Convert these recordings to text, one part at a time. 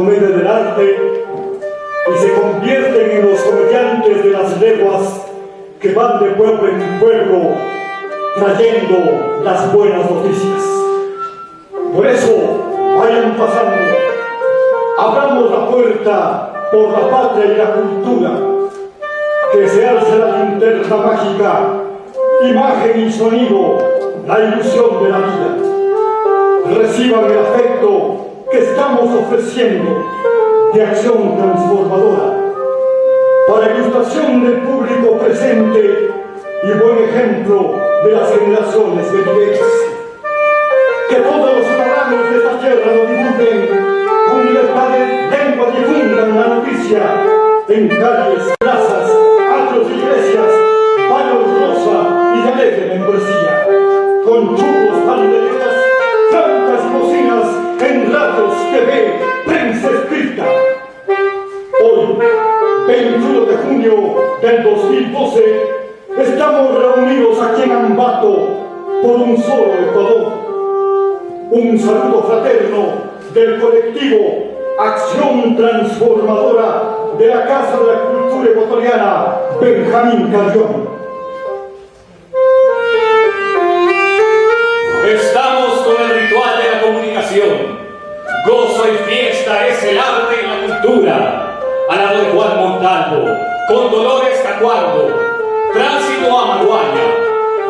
comedia del arte y se convierten en los comediantes de las leguas que van de pueblo en pueblo trayendo las buenas noticias. Por eso, vayan pasando, abramos la puerta por la patria y la cultura, que se alce la linterna mágica, imagen y sonido, la ilusión de la vida. Reciban el afecto que estamos ofreciendo de acción transformadora, para ilustración del público presente y buen ejemplo de las generaciones venideras. Que todos los ciudadanos de esta tierra lo divulguen, con libertad de lengua difundan la noticia en calles, plazas, atrios y iglesias, palos rosa y de alegre membresía, con churros, banderetas, francas y bocinas en radios, TV, prensa escrita. Hoy, 21 de junio del 2012, estamos reunidos aquí en Ambato por un solo Ecuador. Un saludo fraterno del colectivo Acción Transformadora de la Casa de la Cultura Ecuatoriana, Benjamín Carrión. Estamos con el ritual de la comunicación. Gozo y fiesta es el arte y la cultura. Al lado de Juan Montalvo, con Dolores Cacuardo, Tránsito a Maguaña,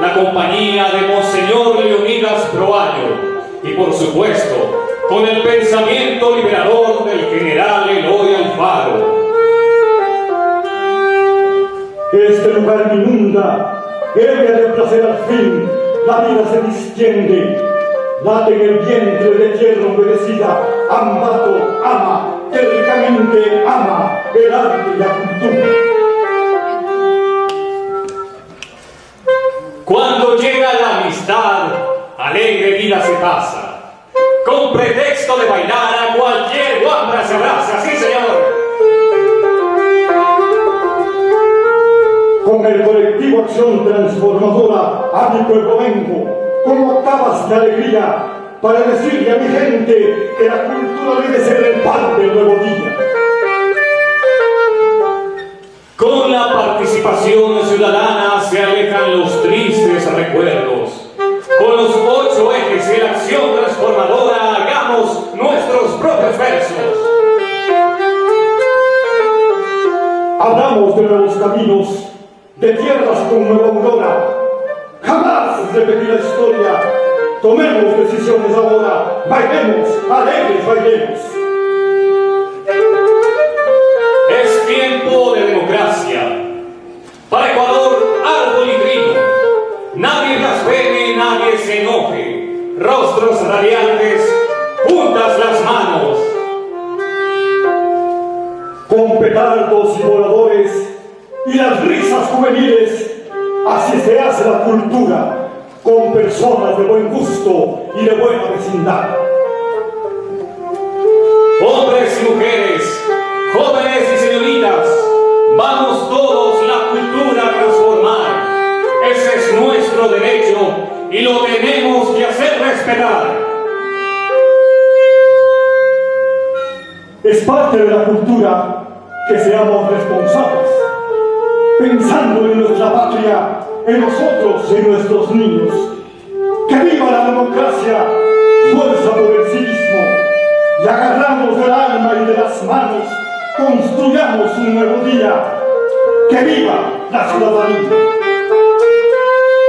la compañía de Monseñor Leonidas Proaño y, por supuesto, con el pensamiento liberador del general Eloy Alfaro. Este lugar me inunda, ebria de placer al fin, la vida se distiende, late en el vientre de tierra obedecida, Ambato ama, térricamente ama el arte y la cultura. Cuando llega la amistad, alegre vida se pasa. Con pretexto de bailar, a cualquier guambra se abraza, ¡sí, señor! Con el colectivo Acción Transformadora a mi pueblo vengo, con octavas de alegría, para decirle a mi gente que la cultura debe ser el pan del nuevo día. Con la participación ciudadana se alejan los tristes recuerdos. Con los 8 ejes de la acción transformadora hagamos nuestros propios versos. Hablamos de nuevos caminos, de tierras con nueva aurora. Jamás repetir la historia. Tomemos decisiones ahora. Bailemos, alegres bailemos. Es tiempo de democracia. Para Ecuador, árbol y trigo. Nadie blasfeme, nadie se enoje. Rostros radiantes, juntas las manos. Con petardos y voladores y las risas juveniles, así se hace la cultura, con personas de buen gusto y de buena vecindad. Hombres y mujeres, jóvenes y señoritas, vamos todos la cultura a transformar. Ese es nuestro derecho y lo tenemos que hacer respetar. Es parte de la cultura que seamos responsables, pensando en nuestra patria, en nosotros y en nuestros niños. ¡Que viva la democracia! ¡Fuerza por el civismo! Y agarramos del alma y de las manos, construyamos un nuevo día. ¡Que viva la ciudadanía!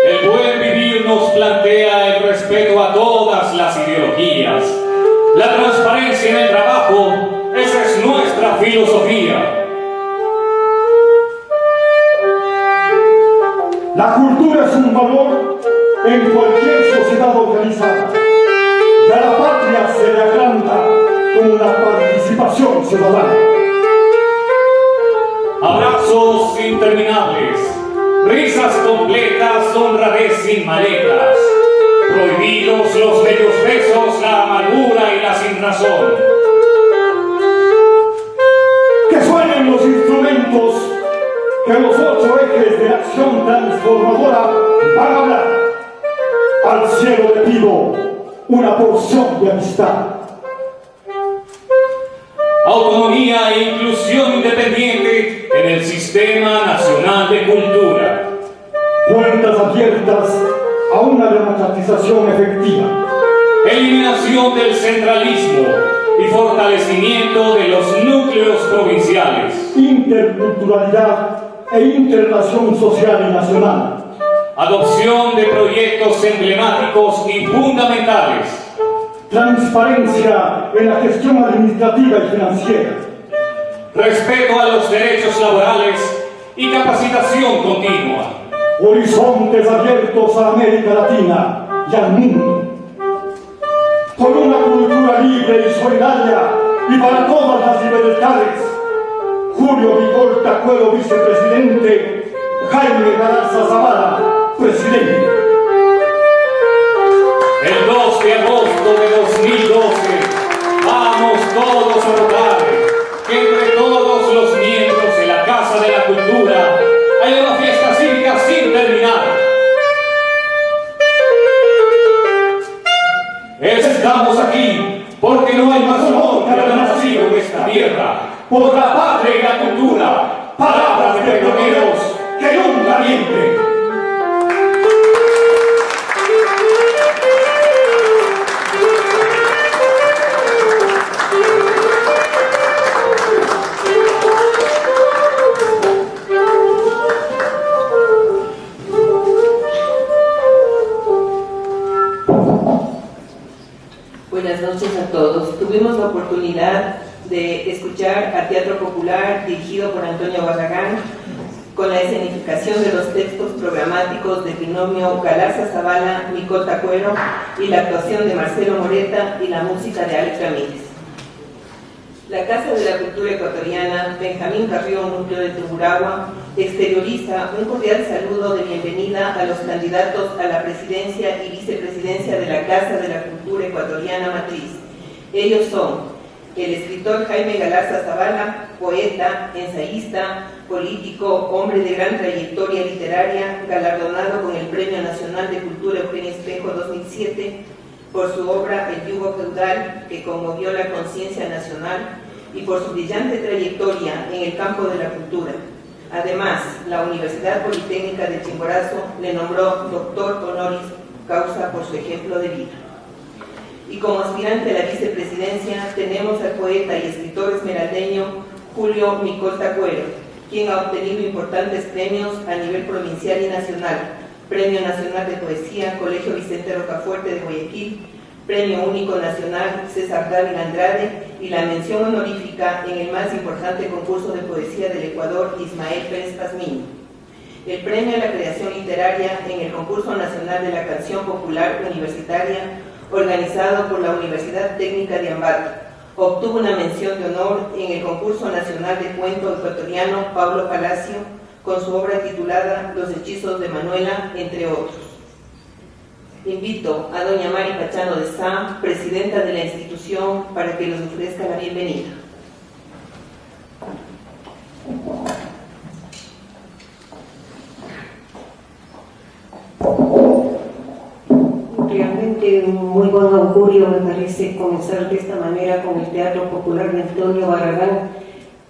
El buen vivir nos plantea el respeto a todas las ideologías. La transparencia en el trabajo, esa es nuestra filosofía. La cultura es un valor en cualquier sociedad organizada. Y a la patria se le agranda con la participación ciudadana. Abrazos interminables, risas completas, honradez sin maletas. Prohibidos los bellos besos, la amargura y la sinrazón. Que suenen los instrumentos, que los 8 ejes de la acción transformadora van a hablar. Al cielo le pido una porción de amistad. autonomía e inclusión independiente en el Sistema Nacional de Cultura. Puertas abiertas a una democratización efectiva. Eliminación del centralismo y fortalecimiento de los núcleos provinciales. Interculturalidad e interrelación social y nacional. Adopción de proyectos emblemáticos y fundamentales. Transparencia en la gestión administrativa y financiera. Respeto a los derechos laborales y capacitación continua. Horizontes abiertos a América Latina y al mundo. Por una cultura libre y solidaria y para todas las libertades. Julio Micolta Cuero, vicepresidente. Jaime Galarza Zavala, presidente. El 2 de agosto de 2012, vamos todos a votar que entre todos los miembros de la Casa de la Cultura haya una fiesta cívica sin terminar. Estamos aquí porque no hay más honor que haber nacido en esta tierra, por la patria y la cultura, palabras de pioneros que nunca mienten. Buenas noches a todos. Tuvimos la oportunidad de escuchar a Teatro Popular dirigido por Antonio Barragán con la escenificación de los textos programáticos del binomio Galarza Zavala, Micolta Cuero y la actuación de Marcelo Moreta y la música de Alex Ramírez. La Casa de la Cultura Ecuatoriana, Benjamín Carrión, núcleo de Tungurahua, exterioriza un cordial saludo de bienvenida a los candidatos a la presidencia y vicepresidencia de la Casa de la Cultura Ecuatoriana Matriz. Ellos son el escritor Jaime Galarza Zavala, poeta, ensayista, político, hombre de gran trayectoria literaria, galardonado con el Premio Nacional de Cultura Eugenio Espejo 2007 por su obra El yugo feudal, que conmovió la conciencia nacional, y por su brillante trayectoria en el campo de la cultura. Además, la Universidad Politécnica de Chimborazo le nombró doctor honoris causa por su ejemplo de vida. Y como aspirante a la vicepresidencia tenemos al poeta y escritor esmeraldeño Julio Micolta Cuero, quien ha obtenido importantes premios a nivel provincial y nacional: Premio Nacional de Poesía Colegio Vicente Rocafuerte de Guayaquil, Premio Único Nacional César Dávila Andrade y la mención honorífica en el más importante concurso de poesía del Ecuador, Ismael Pérez Pazmiño. El premio a la creación literaria en el Concurso Nacional de la Canción Popular Universitaria, organizado por la Universidad Técnica de Ambato. Obtuvo una mención de honor en el Concurso Nacional de Cuento Ecuatoriano Pablo Palacio, con su obra titulada Los hechizos de Manuela, entre otros. Invito a doña Mari Pachano de Sá, presidenta de la institución, para que nos ofrezca la bienvenida. Realmente un muy buen augurio me parece comenzar de esta manera con el Teatro Popular de Antonio Barragán,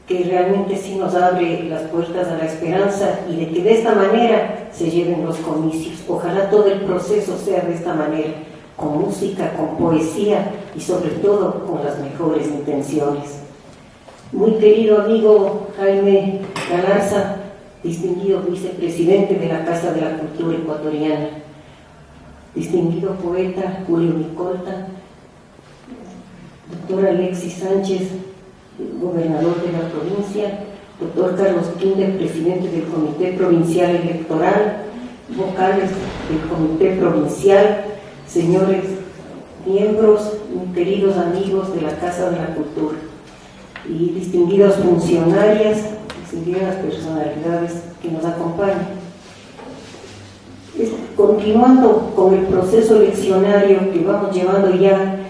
que realmente sí nos abre las puertas a la esperanza y de que de esta manera se lleven los comicios. Ojalá todo el proceso sea de esta manera, con música, con poesía y sobre todo con las mejores intenciones. Muy querido amigo Jaime Galarza, distinguido vicepresidente de la Casa de la Cultura Ecuatoriana, distinguido poeta Julio Micolta, doctor Alexis Sánchez, gobernador de la provincia, doctor Carlos Quinde, presidente del Comité Provincial Electoral, vocales del Comité Provincial, señores miembros, queridos amigos de la Casa de la Cultura y distinguidas funcionarias, distinguidas personalidades que nos acompañan. Continuando con el proceso eleccionario que vamos llevando ya,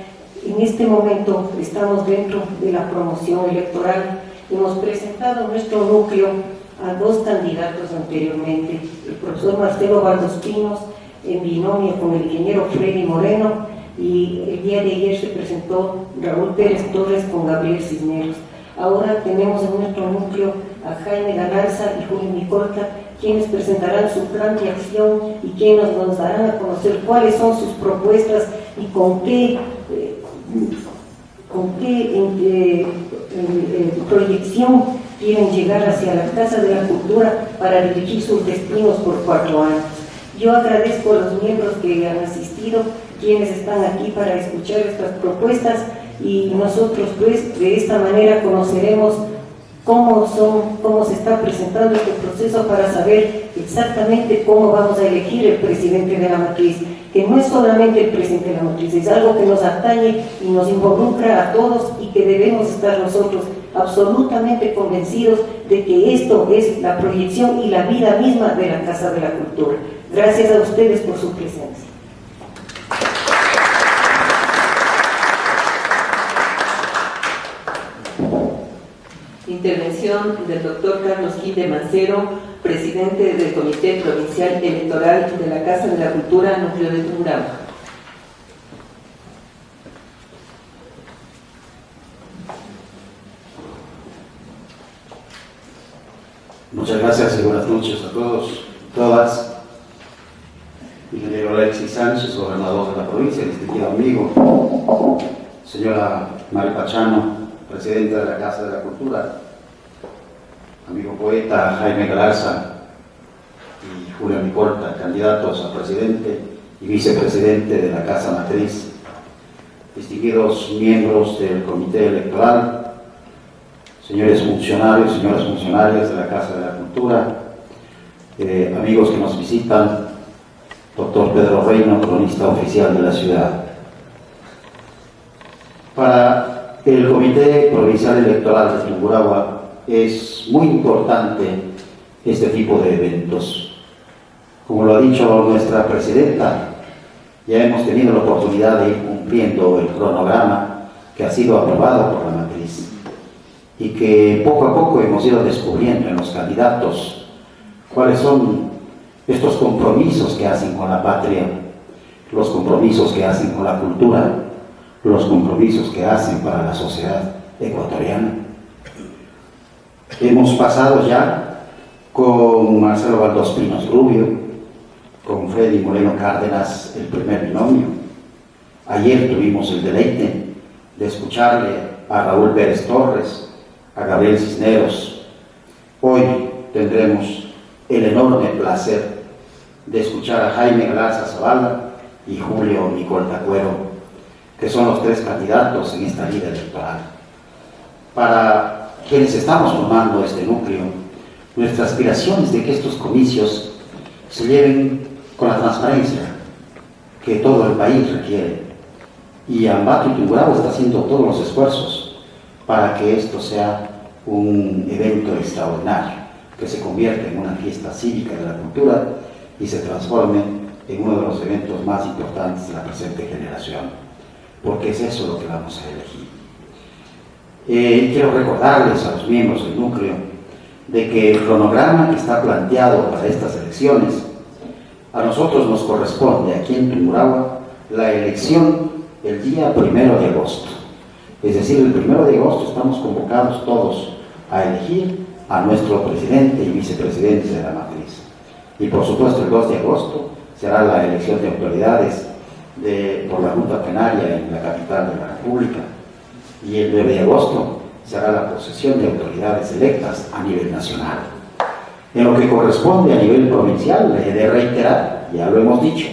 en este momento estamos dentro de la promoción electoral. Hemos presentado nuestro núcleo a dos candidatos anteriormente, el profesor Marcelo Baldos Pinos en binomio con el ingeniero Freddy Moreno, y el día de ayer se presentó Raúl Pérez Torres con Gabriel Cisneros. Ahora tenemos en nuestro núcleo a Jaime Galarza y Julio Micolta, quienes presentarán su plan de acción y quienes nos darán a conocer cuáles son sus propuestas y con qué proyección quieren llegar hacia la Casa de la Cultura para dirigir sus destinos por 4 años. Yo agradezco a los miembros que han asistido, quienes están aquí para escuchar estas propuestas, y nosotros pues de esta manera conoceremos cómo se está presentando este proceso para saber exactamente cómo vamos a elegir el presidente de la matriz, que no es solamente el presidente de la matriz, es algo que nos atañe y nos involucra a todos, y que debemos estar nosotros absolutamente convencidos de que esto es la proyección y la vida misma de la Casa de la Cultura. Gracias a ustedes por su presencia. Intervención del doctor Carlos Gil de Mancero, presidente del Comité Provincial Electoral de la Casa de la Cultura, Núcleo de Tungurahua. Muchas gracias y buenas noches a todos, todas. Ingeniero Alexis Sánchez, gobernador de la provincia, distinguido amigo, señora Mari Pachano, presidenta de la Casa de la Cultura, amigo poeta Jaime Galarza y Julio Micolta, candidatos a presidente y vicepresidente de la Casa Matriz, distinguidos miembros del Comité Electoral, señores funcionarios, señoras funcionarias de la Casa de la Cultura, amigos que nos visitan, doctor Pedro Reino, cronista oficial de la ciudad. Para el Comité Provincial Electoral de Tungurahua es muy importante este tipo de eventos. Como lo ha dicho nuestra presidenta, ya hemos tenido la oportunidad de ir cumpliendo el cronograma que ha sido aprobado por la matriz y que poco a poco hemos ido descubriendo en los candidatos cuáles son estos compromisos que hacen con la patria, los compromisos que hacen con la cultura, los compromisos que hacen para la sociedad ecuatoriana. Hemos pasado ya con Marcelo Valdós Pinos Rubio, con Freddy Moreno Cárdenas, el primer binomio. Ayer tuvimos el deleite de escucharle a Raúl Pérez Torres, a Gabriel Cisneros. Hoy tendremos el enorme placer de escuchar a Jaime Galarza Zavala y Julio Micolta Cuero, que son los 3 candidatos en esta lida electoral. Para quienes estamos formando este núcleo, nuestra aspiración es de que estos comicios se lleven con la transparencia que todo el país requiere, y Ambato y Tungurahua está haciendo todos los esfuerzos para que esto sea un evento extraordinario, que se convierta en una fiesta cívica de la cultura y se transforme en uno de los eventos más importantes de la presente generación, porque es eso lo que vamos a elegir. Quiero recordarles a los miembros del núcleo de que el cronograma que está planteado para estas elecciones, a nosotros nos corresponde aquí en Tungurahua la elección el día 1 de agosto. Es decir, el 1 de agosto estamos convocados todos a elegir a nuestro presidente y vicepresidente de la matriz. Y por supuesto el 2 de agosto será la elección de autoridades por la Junta Plenaria en la capital de la República. Y el 9 de agosto será la posesión de autoridades electas a nivel nacional. En lo que corresponde a nivel provincial, le he de reiterar, ya lo hemos dicho,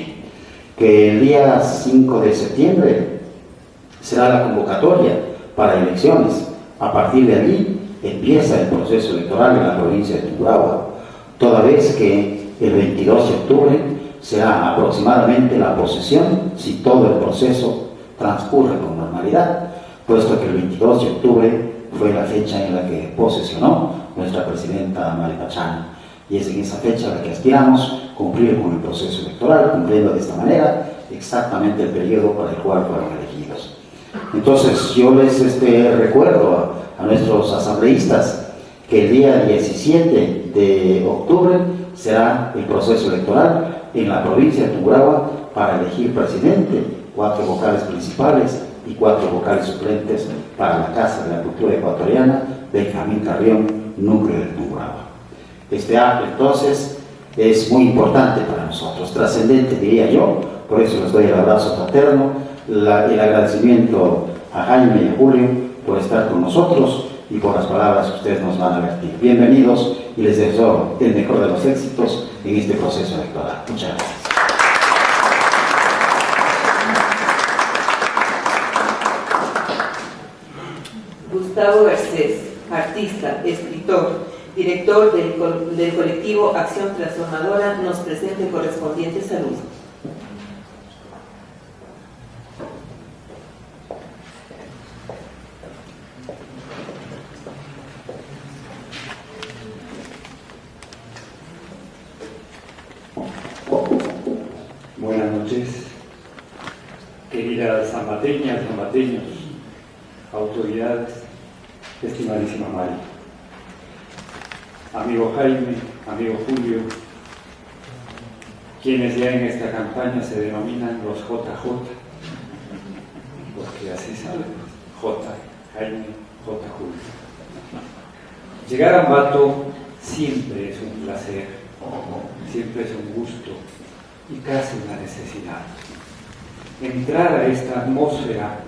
que el día 5 de septiembre será la convocatoria para elecciones. A partir de allí empieza el proceso electoral en la provincia de Tungurahua, toda vez que el 22 de octubre será aproximadamente la posesión, si todo el proceso transcurre con normalidad, puesto que el 22 de octubre fue la fecha en la que posesionó nuestra presidenta Mari Pachano, y es en esa fecha a la que aspiramos cumplir con el proceso electoral, cumpliendo de esta manera exactamente el periodo para el cual fueron elegidos. Entonces yo les recuerdo a nuestros asambleístas que el día 17 de octubre será el proceso electoral en la provincia de Tungurahua para elegir presidente, 4 vocales principales y 4 vocales suplentes para la Casa de la Cultura Ecuatoriana, Benjamín Carrión, núcleo del Tungurahua. Este acto, entonces, es muy importante para nosotros, trascendente, diría yo, por eso les doy el abrazo fraterno, el agradecimiento a Jaime y a Julio por estar con nosotros y por las palabras que ustedes nos van a vertir. Bienvenidos y les deseo el mejor de los éxitos en este proceso electoral. Muchas gracias. Gustavo Garcés, artista, escritor, director del colectivo Acción Transformadora, nos presenta el correspondiente saludo. Buenas noches, queridas zambateñas, zambateños, autoridades, estimadísima Mari, amigo Jaime, amigo Julio, quienes ya en esta campaña se denominan los JJ, porque así sale, J, Jaime, J, Julio. Llegar a Ambato siempre es un placer, siempre es un gusto y casi una necesidad. Entrar a esta atmósfera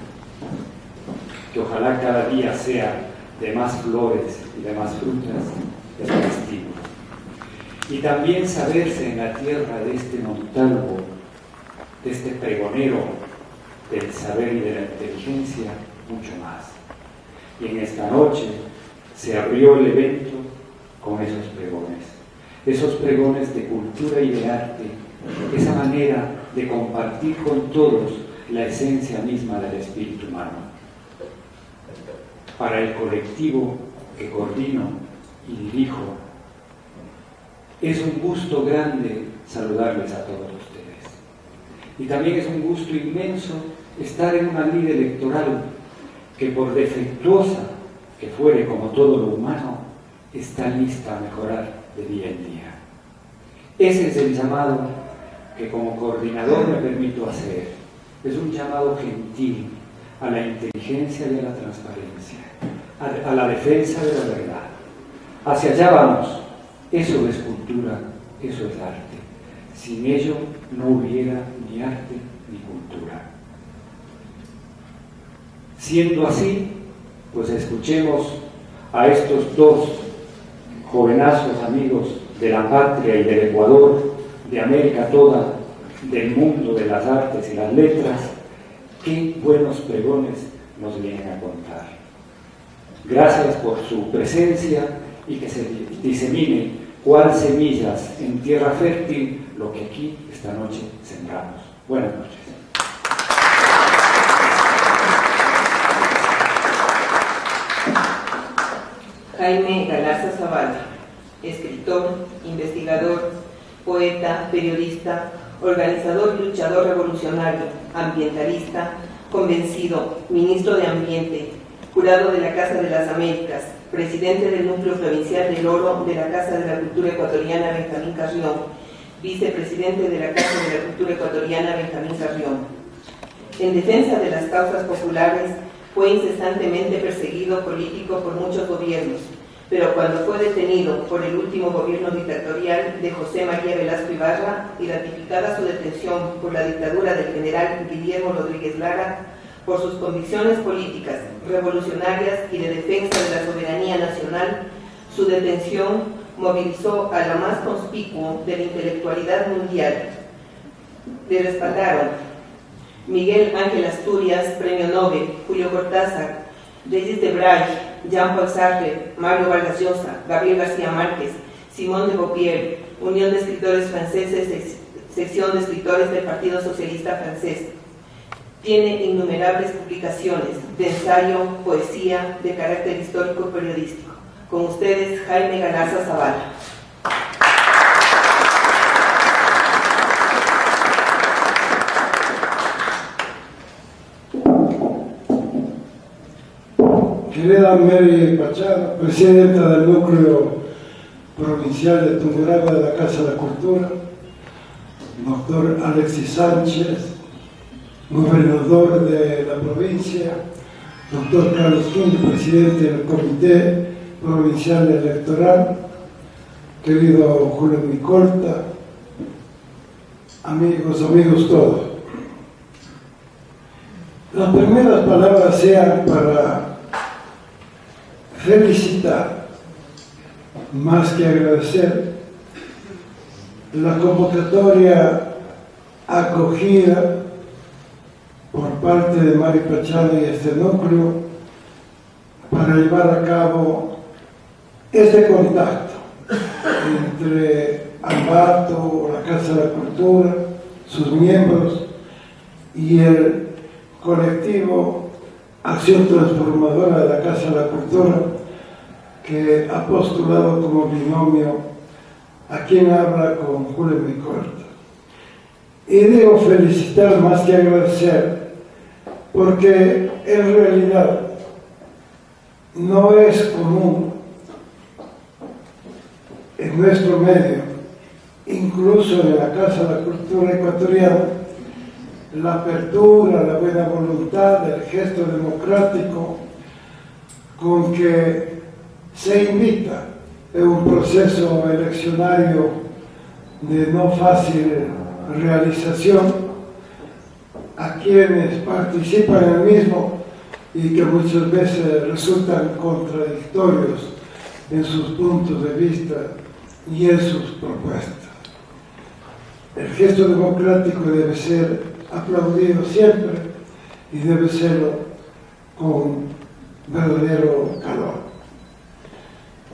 que ojalá cada día sea de más flores y de más frutas, es un estímulo. Y también saberse en la tierra de este Montalvo, de este pregonero del saber y de la inteligencia, mucho más. Y en esta noche se abrió el evento con esos pregones de cultura y de arte, esa manera de compartir con todos la esencia misma del espíritu humano. Para el colectivo que coordino y dirijo, es un gusto grande saludarles a todos ustedes. Y también es un gusto inmenso estar en una lid electoral que, por defectuosa que fuere como todo lo humano, está lista a mejorar de día en día. Ese es el llamado que como coordinador me permito hacer. Es un llamado gentil a la inteligencia y a la transparencia, a la defensa de la verdad. Hacia allá vamos. Eso es cultura, eso es arte. Sin ello no hubiera ni arte ni cultura. Siendo así, pues escuchemos a estos dos jovenazos amigos de la patria y del Ecuador, de América toda, del mundo de las artes y las letras, qué buenos pregones nos vienen a contar. Gracias por su presencia y que se disemine cual semillas en tierra fértil lo que aquí esta noche sembramos. Buenas noches. Jaime Galarza Zavala, escritor, investigador, poeta, periodista, organizador y luchador revolucionario, ambientalista, convencido, ministro de Ambiente, jurado de la Casa de las Américas, presidente del Núcleo Provincial del Oro de la Casa de la Cultura Ecuatoriana Benjamín Carrión, vicepresidente de la Casa de la Cultura Ecuatoriana Benjamín Carrión. En defensa de las causas populares, fue incesantemente perseguido político por muchos gobiernos, pero cuando fue detenido por el último gobierno dictatorial de José María Velasco Ibarra y ratificada su detención por la dictadura del general Guillermo Rodríguez Lara, por sus convicciones políticas, revolucionarias y de defensa de la soberanía nacional, su detención movilizó a la más conspicua de la intelectualidad mundial. Le respaldaron Miguel Ángel Asturias, Premio Nobel, Julio Cortázar, Regis Debray, Jean-Paul Sartre, Mario Vargas Llosa, Gabriel García Márquez, Simone de Beauvoir, Unión de Escritores Franceses, sección de escritores del Partido Socialista Francés. Tiene innumerables publicaciones de ensayo, poesía, de carácter histórico y periodístico. Con ustedes, Jaime Galarza Zavala. Querida Mary Pachá, presidenta del Núcleo Provincial de Tungurahua de la Casa de la Cultura, doctor Alexis Sánchez, gobernador de la provincia, doctor Carlos Quinde, presidente del Comité Provincial Electoral, querido Julio Micolta, amigos todos. Las primeras palabras sean para felicitar, más que agradecer, la convocatoria acogida por parte de Mari Pachano y este núcleo para llevar a cabo este contacto entre Ambato, la Casa de la Cultura, sus miembros y el colectivo Acción Transformadora de la Casa de la Cultura, que ha postulado como binomio a quien habla con Julio Micolta. Y digo felicitar más que agradecer, porque en realidad no es común en nuestro medio, incluso en la Casa de la Cultura ecuatoriana, la apertura, la buena voluntad, el gesto democrático con que se invita en un proceso eleccionario de no fácil realización a quienes participan en el mismo y que muchas veces resultan contradictorios en sus puntos de vista y en sus propuestas. El gesto democrático debe ser aplaudido siempre y debe serlo con verdadero calor.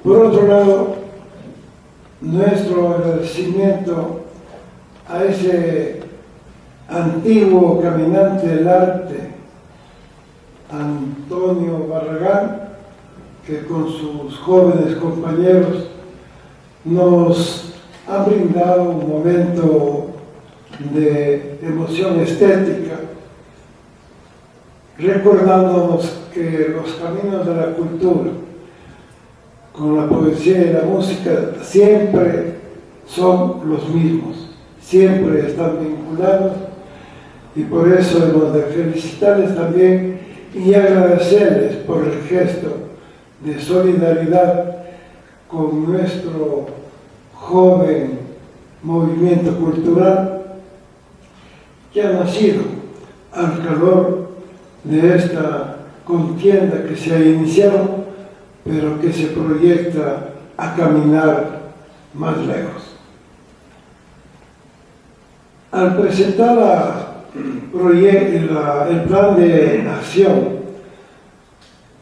Por otro lado, nuestro agradecimiento a ese antiguo caminante del arte, Antonio Barragán, que con sus jóvenes compañeros nos ha brindado un momento de emoción estética, recordándonos que los caminos de la cultura, con la poesía y la música, siempre son los mismos, siempre están vinculados, y por eso hemos de felicitarles también y agradecerles por el gesto de solidaridad con nuestro joven movimiento cultural que ha nacido al calor de esta contienda que se ha iniciado, pero que se proyecta a caminar más lejos. Al presentar el plan de acción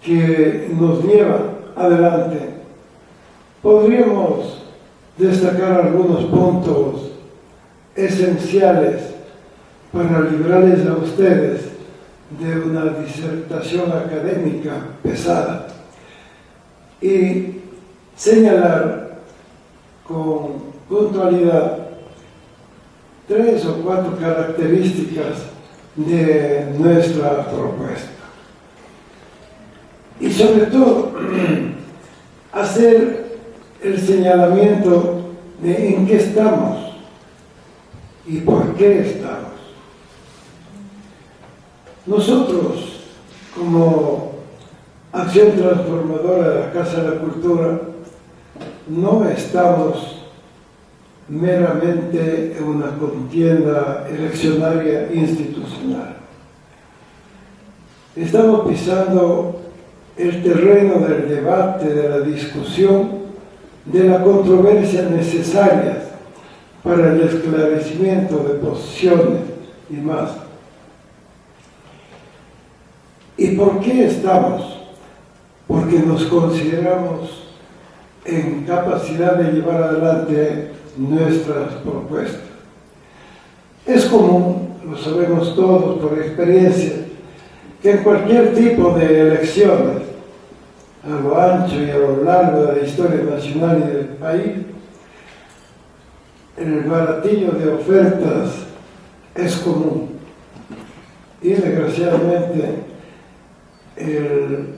que nos lleva adelante, podríamos destacar algunos puntos esenciales para librarles a ustedes de una disertación académica pesada y señalar con puntualidad 3 o 4 características de nuestra propuesta. Y sobre todo, hacer el señalamiento de en qué estamos y por qué estamos. Nosotros, como Acción Transformadora de la Casa de la Cultura, no estamos meramente en una contienda eleccionaria institucional. Estamos pisando el terreno del debate, de la discusión, de la controversia necesaria para el esclarecimiento de posiciones y más. ¿Y por qué estamos? Porque nos consideramos en capacidad de llevar adelante nuestras propuestas. Es común, lo sabemos todos por experiencia, que en cualquier tipo de elecciones, a lo ancho y a lo largo de la historia nacional y del país, el baratillo de ofertas es común y desgraciadamente el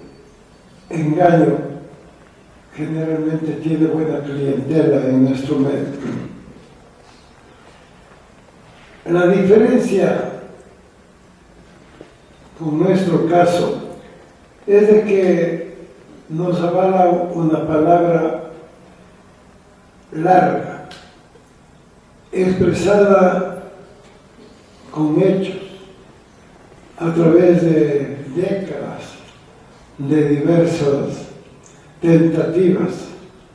engaño generalmente tiene buena clientela en nuestro medio. La diferencia con nuestro caso es de que nos avala una palabra larga, expresada con hechos, a través de décadas de diversas tentativas,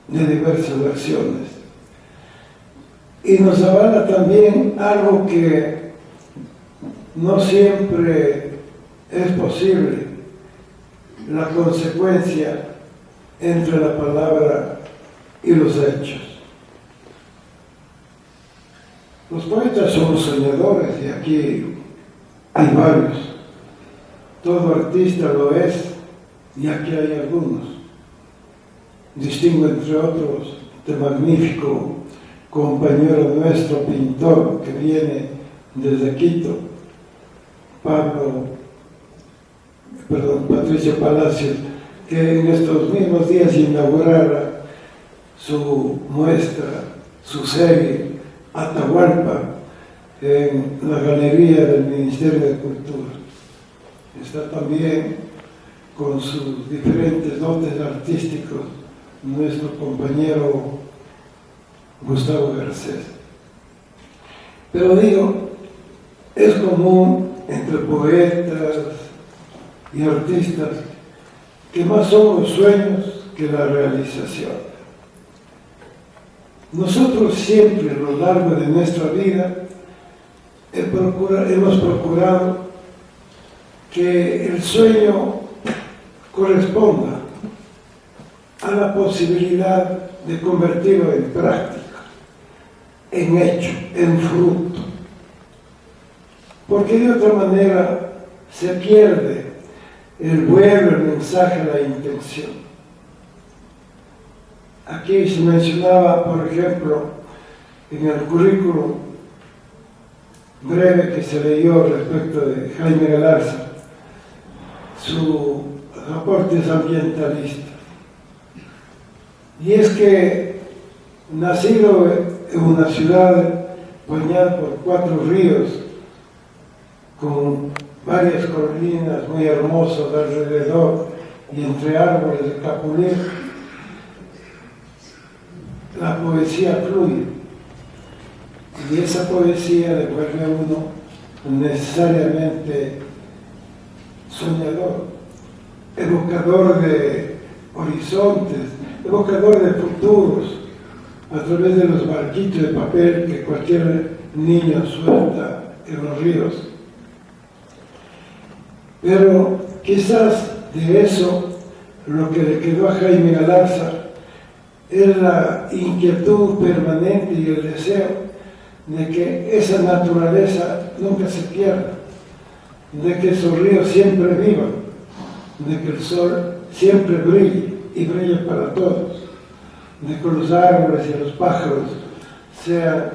de diversas acciones. Y nos avala también algo que no siempre es posible, la consecuencia entre la palabra y los hechos. Los poetas somos soñadores y aquí hay varios. Todo artista lo es y aquí hay algunos. Distingo entre otros de magnífico compañero nuestro, pintor, que viene desde Quito, Patricio Palacios, que en estos mismos días inaugurara su muestra, su serie Atahualpa, en la galería del Ministerio de Cultura. Está también con sus diferentes dotes artísticos nuestro compañero Gustavo Garcés. Pero digo, es común entre poetas y artistas que más son los sueños que la realización. Nosotros siempre a lo largo de nuestra vida hemos procurado que el sueño corresponda a la posibilidad de convertirlo en práctica, en hecho, en fruto. Porque de otra manera se pierde el vuelo, el mensaje, la intención. Aquí se mencionaba, por ejemplo, en el currículum breve que se leyó respecto de Jaime Galarza, sus aportes ambientalistas. Y es que, nacido en una ciudad bañada por 4 ríos, con varias colinas muy hermosas alrededor y entre árboles de capulín, la poesía fluye. Y esa poesía le vuelve a uno necesariamente soñador, evocador de horizontes, evocador de futuros, a través de los barquitos de papel que cualquier niño suelta en los ríos. Pero quizás de eso lo que le quedó a Jaime Galarza es la inquietud permanente y el deseo de que esa naturaleza nunca se pierda, de que esos ríos siempre vivan, de que el sol siempre brille y brille para todos, de que los árboles y los pájaros sean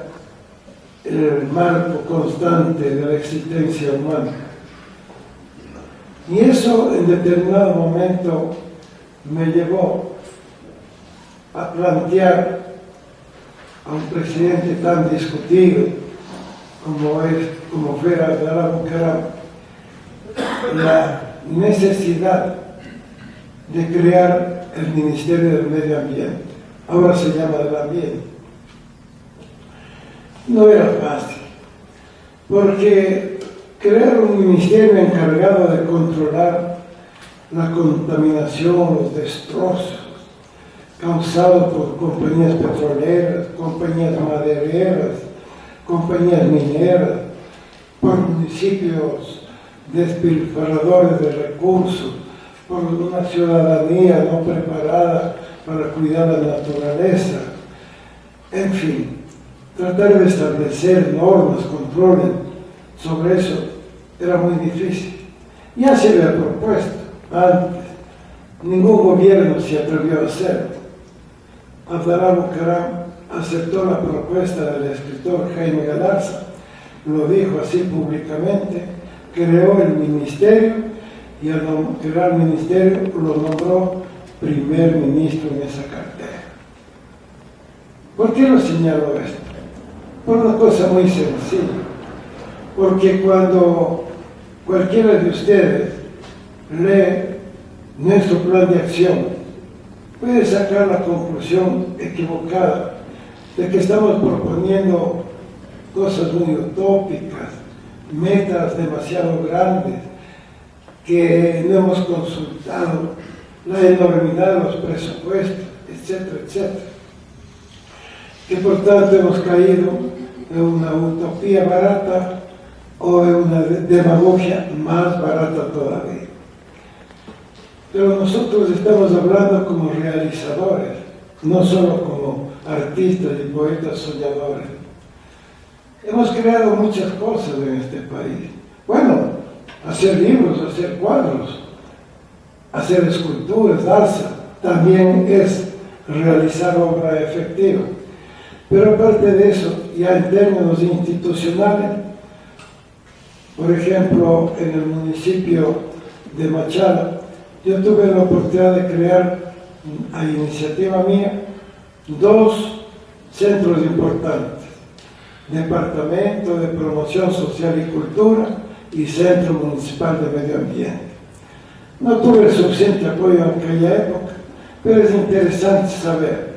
el marco constante de la existencia humana. Y eso en determinado momento me llevó a plantear a un presidente tan discutido como fue Abdalá Bucaram la necesidad de crear el Ministerio del Medio Ambiente. Ahora se llama del Ambiente. No era fácil, porque crear un ministerio encargado de controlar la contaminación, los destrozos causados por compañías petroleras, compañías madereras, compañías mineras, por municipios despilfarradores de recursos, por una ciudadanía no preparada para cuidar la naturaleza. En fin, tratar de establecer normas, controles sobre eso era muy difícil. Ya se había propuesto antes, ningún gobierno se atrevió a hacerlo. Abdalá Bucaram aceptó la propuesta del escritor Jaime Galarza, lo dijo así públicamente, creó el ministerio y al crear el ministerio lo nombró primer ministro en esa cartera. ¿Por qué lo señaló esto? Por una cosa muy sencilla, porque cuando cualquiera de ustedes lee nuestro plan de acción, puede sacar la conclusión equivocada de que estamos proponiendo cosas muy utópicas, metas demasiado grandes, que no hemos consultado la enormidad de los presupuestos, etcétera, etcétera. Que por tanto hemos caído en una utopía barata o en una demagogia más barata todavía. Pero nosotros estamos hablando como realizadores, no solo como artistas y poetas soñadores. Hemos creado muchas cosas en este país. Bueno, hacer libros, hacer cuadros, hacer esculturas, danza, también es realizar obra efectiva. Pero aparte de eso, ya en términos institucionales, por ejemplo, en el municipio de Machala, yo tuve la oportunidad de crear, a iniciativa mía, 2 centros importantes: Departamento de Promoción Social y Cultura y Centro Municipal de Medio Ambiente. No tuve el suficiente apoyo en aquella época, pero es interesante saber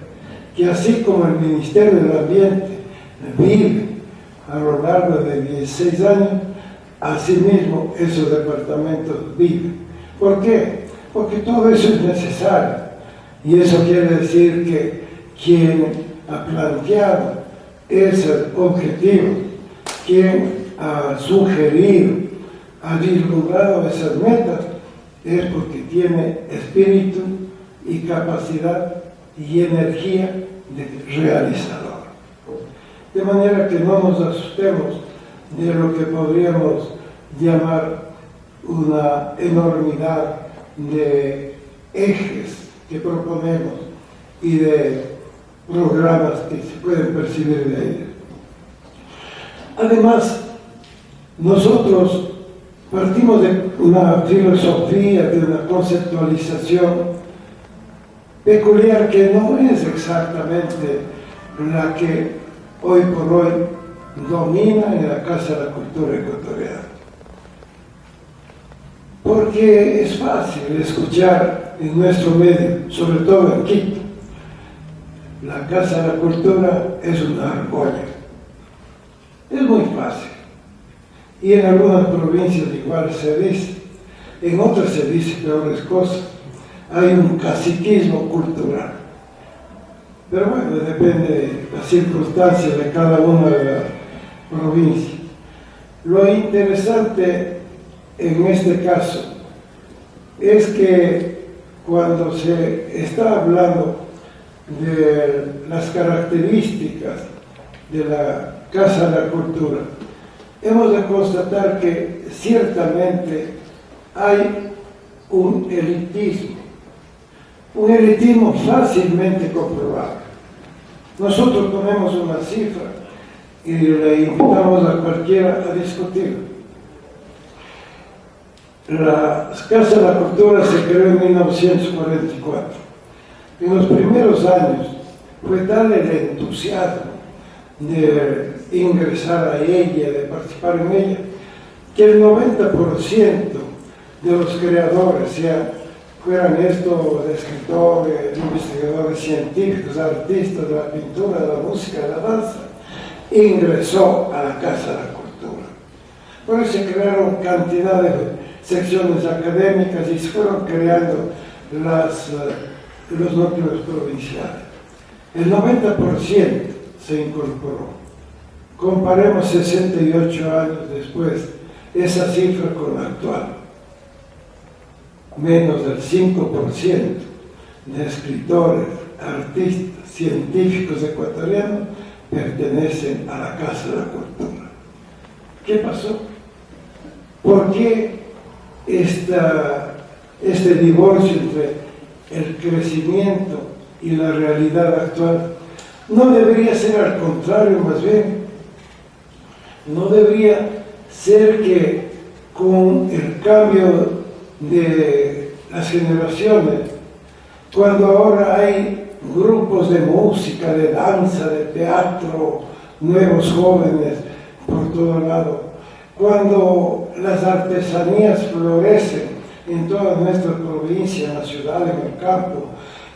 que así como el Ministerio del Ambiente vive a lo largo de 16 años, asimismo esos departamentos viven. ¿Por qué? Porque todo eso es necesario, y eso quiere decir que quien ha planteado ese objetivo, quien ha sugerido, ha vislumbrado esas metas, es porque tiene espíritu y capacidad y energía de realizador. De manera que no nos asustemos de lo que podríamos llamar una enormidad de ejes que proponemos y de programas que se pueden percibir de ellos. Además, nosotros partimos de una filosofía, de una conceptualización peculiar que no es exactamente la que hoy por hoy domina en la Casa de la Cultura ecuatoriana. Porque es fácil escuchar en nuestro medio, sobre todo en Quito, la Casa de la Cultura es una argolla. Es muy fácil. Y en algunas provincias igual se dice, en otras se dice peores cosas. Hay un caciquismo cultural. Pero bueno, depende de las circunstancias de cada una de las provincias. Lo interesante en este caso es que cuando se está hablando de las características de la Casa de la Cultura, hemos de constatar que ciertamente hay un elitismo fácilmente comprobable. Nosotros ponemos una cifra y le invitamos a cualquiera a discutir. La Casa de la Cultura se creó en 1944. En los primeros años fue tal el entusiasmo de ingresar a ella, de participar en ella, que el 90% de los creadores, fueran estos escritores, investigadores científicos, artistas de la pintura, de la música, de la danza, ingresó a la Casa de la Cultura. Por eso se crearon cantidad de secciones académicas y se fueron creando los núcleos provinciales. El 90% se incorporó. Comparemos 68 años después esa cifra con la actual. Menos del 5% de escritores, artistas, científicos ecuatorianos pertenecen a la Casa de la Cultura. ¿Qué pasó? ¿Por qué este divorcio entre el crecimiento y la realidad actual? No debería ser al contrario, más bien. No debería ser que con el cambio de las generaciones, cuando ahora hay grupos de música, de danza, de teatro, nuevos jóvenes por todo lado, cuando las artesanías florecen en toda nuestra provincia, en la ciudad, en el campo,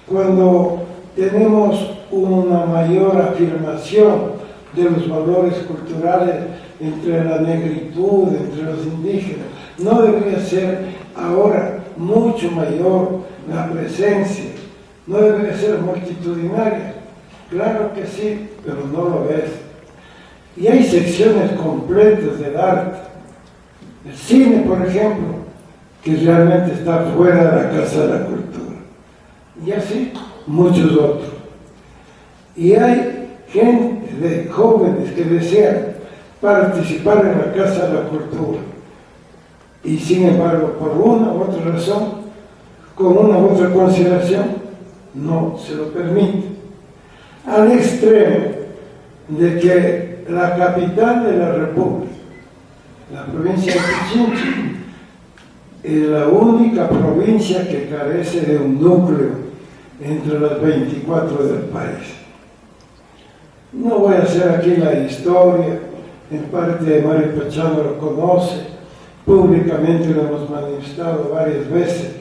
cuando tenemos una mayor afirmación de los valores culturales entre la negritud, entre los indígenas, ¿no debería ser ahora mucho mayor la presencia? ¿No debería ser multitudinaria? Claro que sí, pero no lo es. Y hay secciones completas del arte. El cine, por ejemplo, que realmente está fuera de la Casa de la Cultura. Y así muchos otros. Y hay gente de jóvenes que desean participar en la Casa de la Cultura. Y sin embargo, por una u otra razón, con una u otra consideración, no se lo permite. Al extremo de que la capital de la República, la provincia de Pichincha, es la única provincia que carece de un núcleo entre las 24 del país. No voy a hacer aquí la historia, en parte Mario Pachano lo conoce, públicamente lo hemos manifestado varias veces,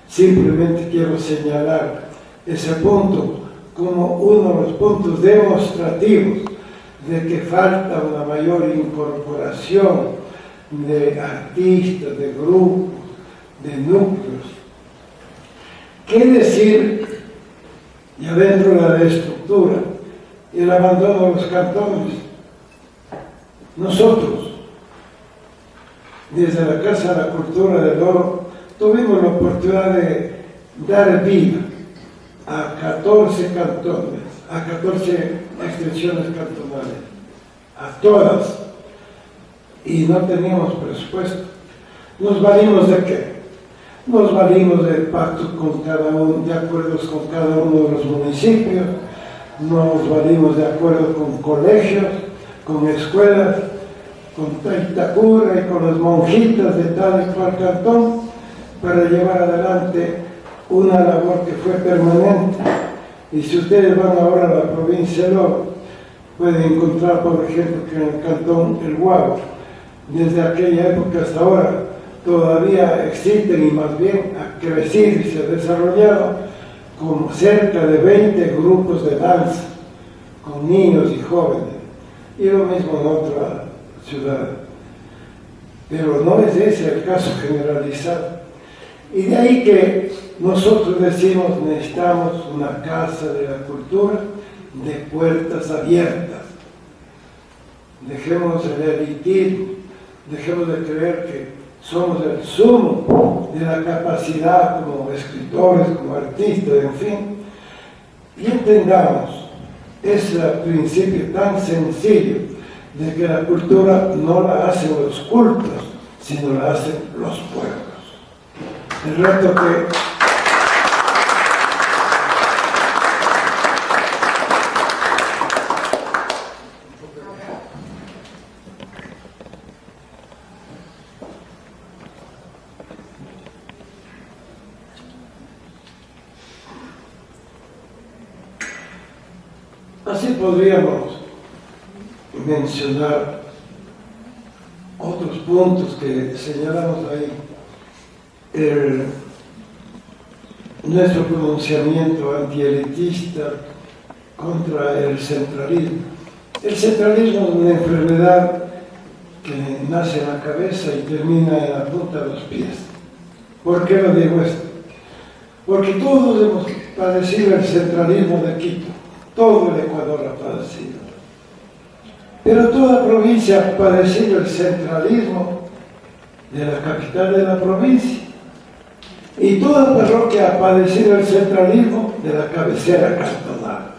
simplemente quiero señalar ese punto como uno de los puntos demostrativos de que falta una mayor incorporación de artistas, de grupos, de núcleos. ¿Qué decir ya dentro de la estructura? El abandono de los cantones. Nosotros, desde la Casa de la Cultura del Oro, tuvimos la oportunidad de dar vida a 14 cantones, a 14 extensiones cantonales, a todas, y no teníamos presupuesto. ¿Nos valimos de qué? Nos valimos de pactos con cada uno, de acuerdos con cada uno de los municipios, nos valimos de acuerdo con colegios, con escuelas, con Itacura y con las monjitas de tal y cual cantón, para llevar adelante una labor que fue permanente. Y si ustedes van ahora a la provincia de Oro, pueden encontrar, por ejemplo, que en el cantón El Guavo, desde aquella época hasta ahora, todavía existen y más bien ha crecido y se ha desarrollado como cerca de 20 grupos de danza con niños y jóvenes, y lo mismo en otra ciudad. Pero no es ese el caso generalizado. Y de ahí que nosotros decimos, necesitamos una Casa de la Cultura de puertas abiertas. Dejemos el elitismo, dejemos de creer que somos el sumo de la capacidad como escritores, como artistas, en fin, y entendamos ese principio tan sencillo de que la cultura no la hacen los cultos, sino la hacen los pueblos. El reto que así podríamos mencionar otros puntos que señalamos ahí. Nuestro pronunciamiento antielitista contra el centralismo. El centralismo es una enfermedad que nace en la cabeza y termina en la punta de los pies. ¿Por qué lo digo esto? Porque todos hemos padecido el centralismo de Quito. Todo el Ecuador ha padecido. Pero toda provincia ha padecido el centralismo de la capital de la provincia. Y toda parroquia ha padecido el centralismo de la cabecera cantonal.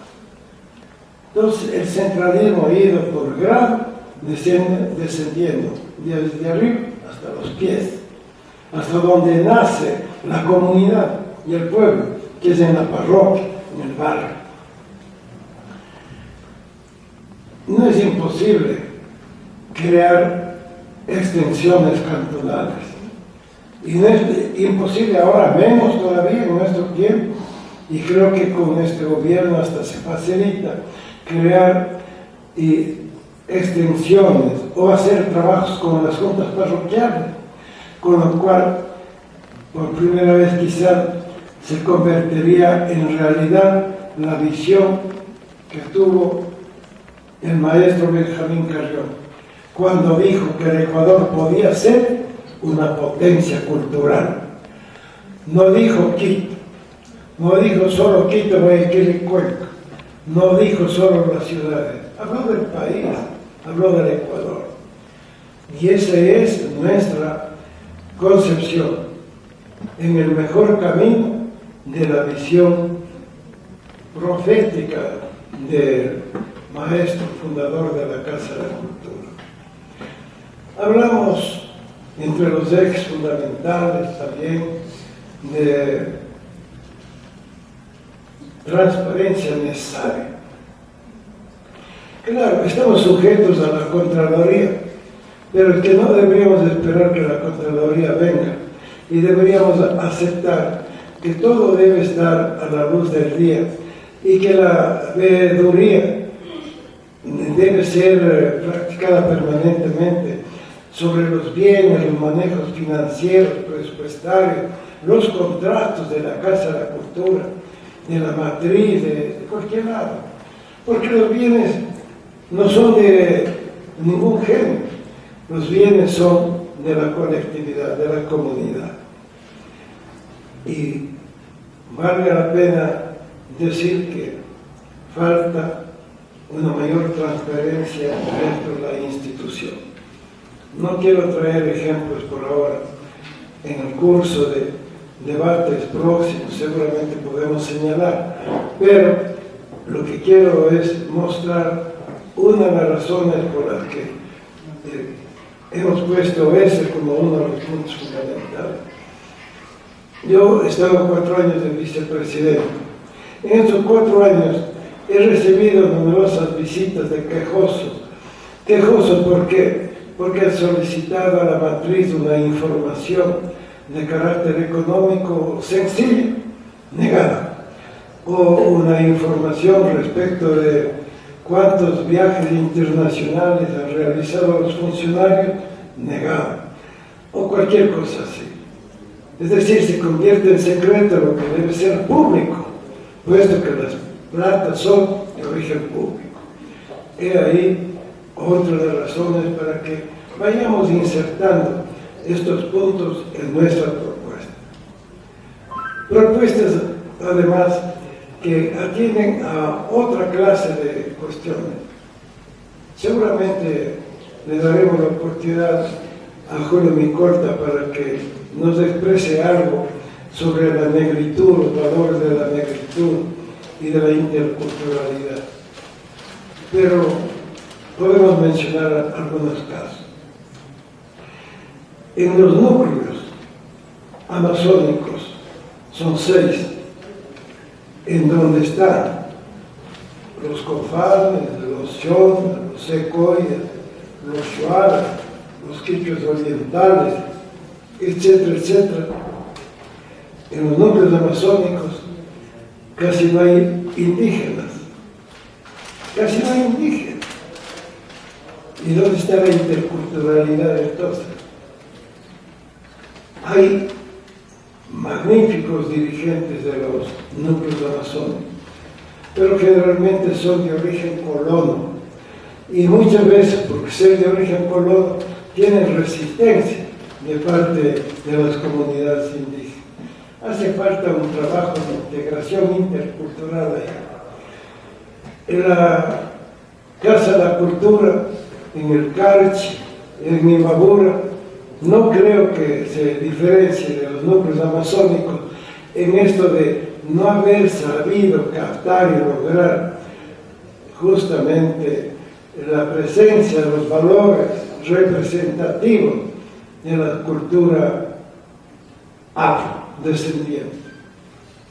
Entonces el centralismo ha ido por grado descendiendo desde arriba hasta los pies, hasta donde nace la comunidad y el pueblo, que es en la parroquia, en el barrio. No es imposible crear extensiones cantonales. Y no es imposible ahora, menos todavía en nuestro tiempo, y creo que con este gobierno hasta se facilita crear extensiones o hacer trabajos con las juntas parroquiales, con lo cual por primera vez quizás se convertiría en realidad la visión que tuvo el maestro Benjamín Carrión cuando dijo que el Ecuador podía ser una potencia cultural. No dijo Quito, no dijo solo Quito, Guayaquil y Cuenca, no dijo solo las ciudades, habló del país, habló del Ecuador. Y esa es nuestra concepción, en el mejor camino de la visión profética del maestro fundador de la Casa de la Cultura. Hablamos entre los ejes fundamentales también de transparencia necesaria. Claro, estamos sujetos a la Contraloría, pero es que no deberíamos esperar que la Contraloría venga y deberíamos aceptar que todo debe estar a la luz del día y que la veeduría debe ser practicada permanentemente sobre los bienes, los manejos financieros, presupuestarios, los contratos de la Casa de la Cultura, de la matriz, de cualquier lado, porque los bienes no son de ningún género, los bienes son de la colectividad, de la comunidad. Y vale la pena decir que falta una mayor transparencia dentro de la institución. No quiero traer ejemplos por ahora. En el curso de debates próximos seguramente podemos señalar, pero lo que quiero es mostrar una de las razones por las que hemos puesto ese como uno de los puntos fundamentales. Yo he estado 4 años de vicepresidente. En estos 4 años he recibido numerosas visitas de quejosos. Quejosos, ¿por qué? Porque han solicitado a la matriz una información de carácter económico sencilla, negada, o una información respecto de cuántos viajes internacionales han realizado los funcionarios, negada, o cualquier cosa así. Es decir, se convierte en secreto lo que debe ser público, puesto que las platas son de origen público. He ahí otra de las razones para que vayamos insertando estos puntos en nuestra propuesta. Propuestas, además, que atienden a otra clase de cuestiones. Seguramente le daremos la oportunidad a Julio Micolta para que nos exprese algo sobre la negritud, los valores de la negritud y de la interculturalidad. Pero podemos mencionar algunos casos. En los núcleos amazónicos, son 6, en donde están los cofanes, los xion, los secoyas, los shuaras, los quichuas orientales, etcétera, etcétera. En los núcleos amazónicos casi no hay indígenas, casi no hay indígenas. ¿Y dónde está la interculturalidad entonces? Hay magníficos dirigentes de los núcleos amazónicos, pero generalmente son de origen colono, y muchas veces, por ser de origen colono, tienen resistencia de parte de las comunidades indígenas. Hace falta un trabajo de integración intercultural ahí. En la Casa de la Cultura, en el Carchi, en Imbabura, no creo que se diferencie de los núcleos amazónicos en esto de no haber sabido captar y lograr justamente la presencia de los valores representativos de la cultura afrodescendiente.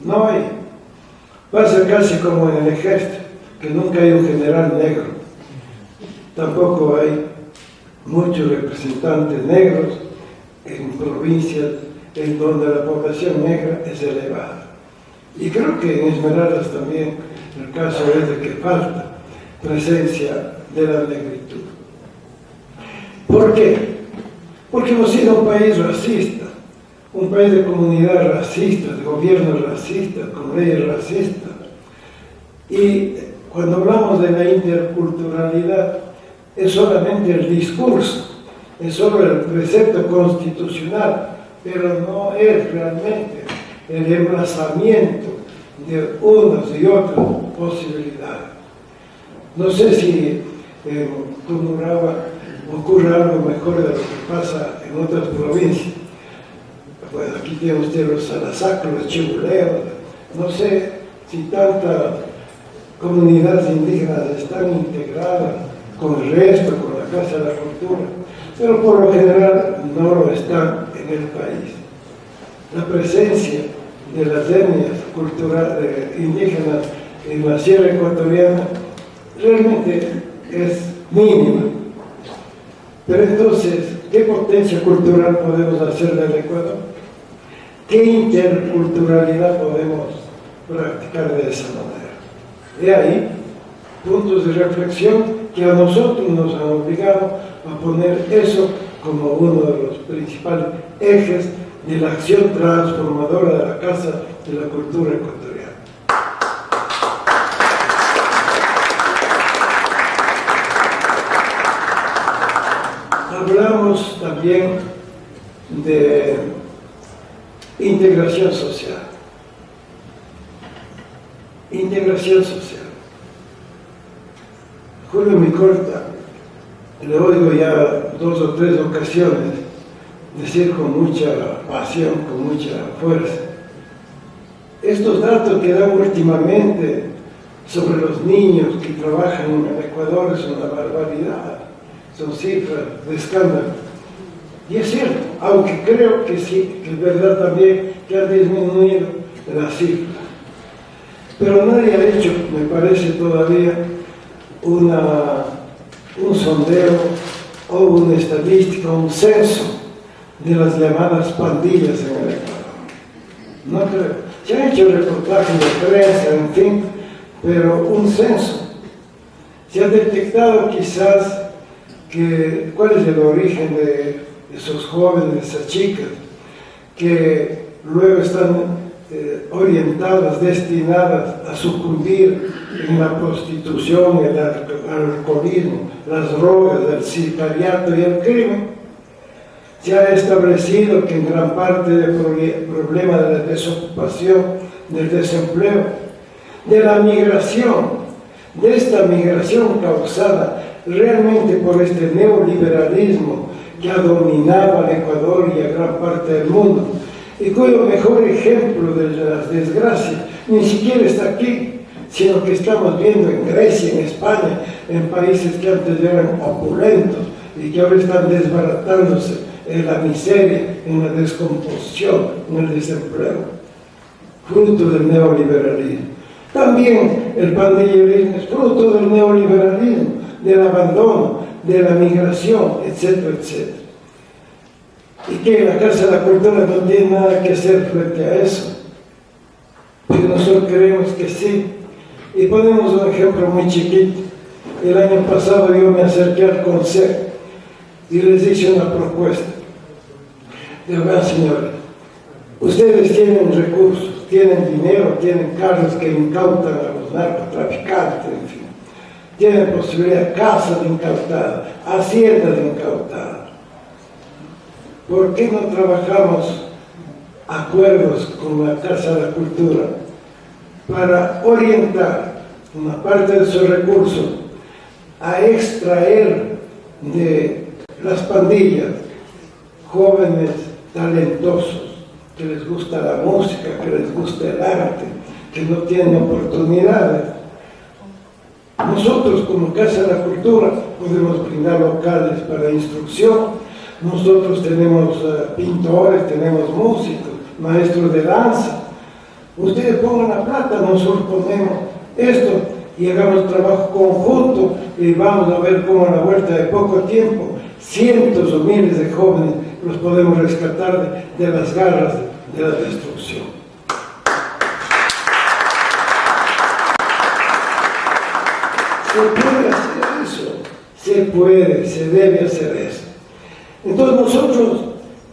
No hay. Pasa casi como en el ejército, que nunca hay un general negro. Tampoco hay muchos representantes negros en provincias en donde la población negra es elevada. Y creo que en Esmeraldas también el caso es de que falta presencia de la negritud. ¿Por qué? Porque hemos sido un país racista, un país de comunidad racista, de gobiernos racistas, con leyes racistas. Y cuando hablamos de la interculturalidad, es solamente el discurso, es solo el precepto constitucional, pero no es realmente el emplazamiento de unas y otras posibilidades. No sé si en Tungurahua ocurre algo mejor de lo que pasa en otras provincias. Bueno, aquí tiene usted los salazacos, los chibuleos, no sé si tantas comunidades indígenas están integradas con el resto, con la Casa de la Cultura, pero por lo general no lo están en el país. La presencia de las etnias culturales indígenas en la Sierra Ecuatoriana realmente es mínima. Pero entonces, ¿qué potencia cultural podemos hacer del Ecuador? ¿Qué interculturalidad podemos practicar de esa manera? De ahí, puntos de reflexión que a nosotros nos han obligado a poner eso como uno de los principales ejes de la acción transformadora de la Casa de la Cultura Ecuatoriana. Hablamos también de integración social. Integración social. Julio Micorta, le oigo ya 2 o 3 ocasiones decir con mucha pasión, con mucha fuerza. Estos datos que dan últimamente sobre los niños que trabajan en el Ecuador es una barbaridad, son cifras de escándalo. Y es cierto, aunque creo que sí, que es verdad también que han disminuido las cifras. Pero nadie ha hecho, me parece todavía, un sondeo o una estadística, un censo de las llamadas pandillas en el Ecuador. No creo. Se han hecho reportajes de prensa, en fin, pero un censo. Se ha detectado quizás cuál es el origen de esos jóvenes, de esas chicas, que luego están orientadas, destinadas a sucumbir en la prostitución, el alcoholismo, las drogas, el sicariato y el crimen. Se ha establecido que en gran parte del problema de la desocupación, del desempleo, de la migración, de esta migración causada realmente por este neoliberalismo que ha dominado al Ecuador y a gran parte del mundo, y cuyo mejor ejemplo de las desgracias ni siquiera está aquí, sino que estamos viendo en Grecia, en España, en países que antes eran opulentos y que ahora están desbaratándose en la miseria, en la descomposición, en el desempleo, fruto del neoliberalismo. También el pandillerismo es fruto del neoliberalismo, del abandono, de la migración, etcétera, etcétera. Y que la Casa de la Cultura no tiene nada que hacer frente a eso. Pero nosotros creemos que sí. Y ponemos un ejemplo muy chiquito. El año pasado yo me acerqué al consejo y les hice una propuesta. Digo, vean señores, ustedes tienen recursos, tienen dinero, tienen carros que incautan a los narcotraficantes, en fin. Tienen posibilidad de casas incautadas, haciendas incautadas. ¿Por qué no trabajamos acuerdos con la Casa de la Cultura para orientar una parte de sus recursos a extraer de las pandillas jóvenes talentosos que les gusta la música, que les gusta el arte, que no tienen oportunidades? Nosotros como Casa de la Cultura podemos brindar locales para instrucción. Nosotros tenemos pintores, tenemos músicos, maestros de danza. Ustedes pongan la plata, nosotros ponemos esto y hagamos trabajo conjunto y vamos a ver cómo a la vuelta de poco tiempo cientos o miles de jóvenes los podemos rescatar de las garras de la destrucción. Se puede hacer eso. se puede, se debe hacer eso. Entonces nosotros,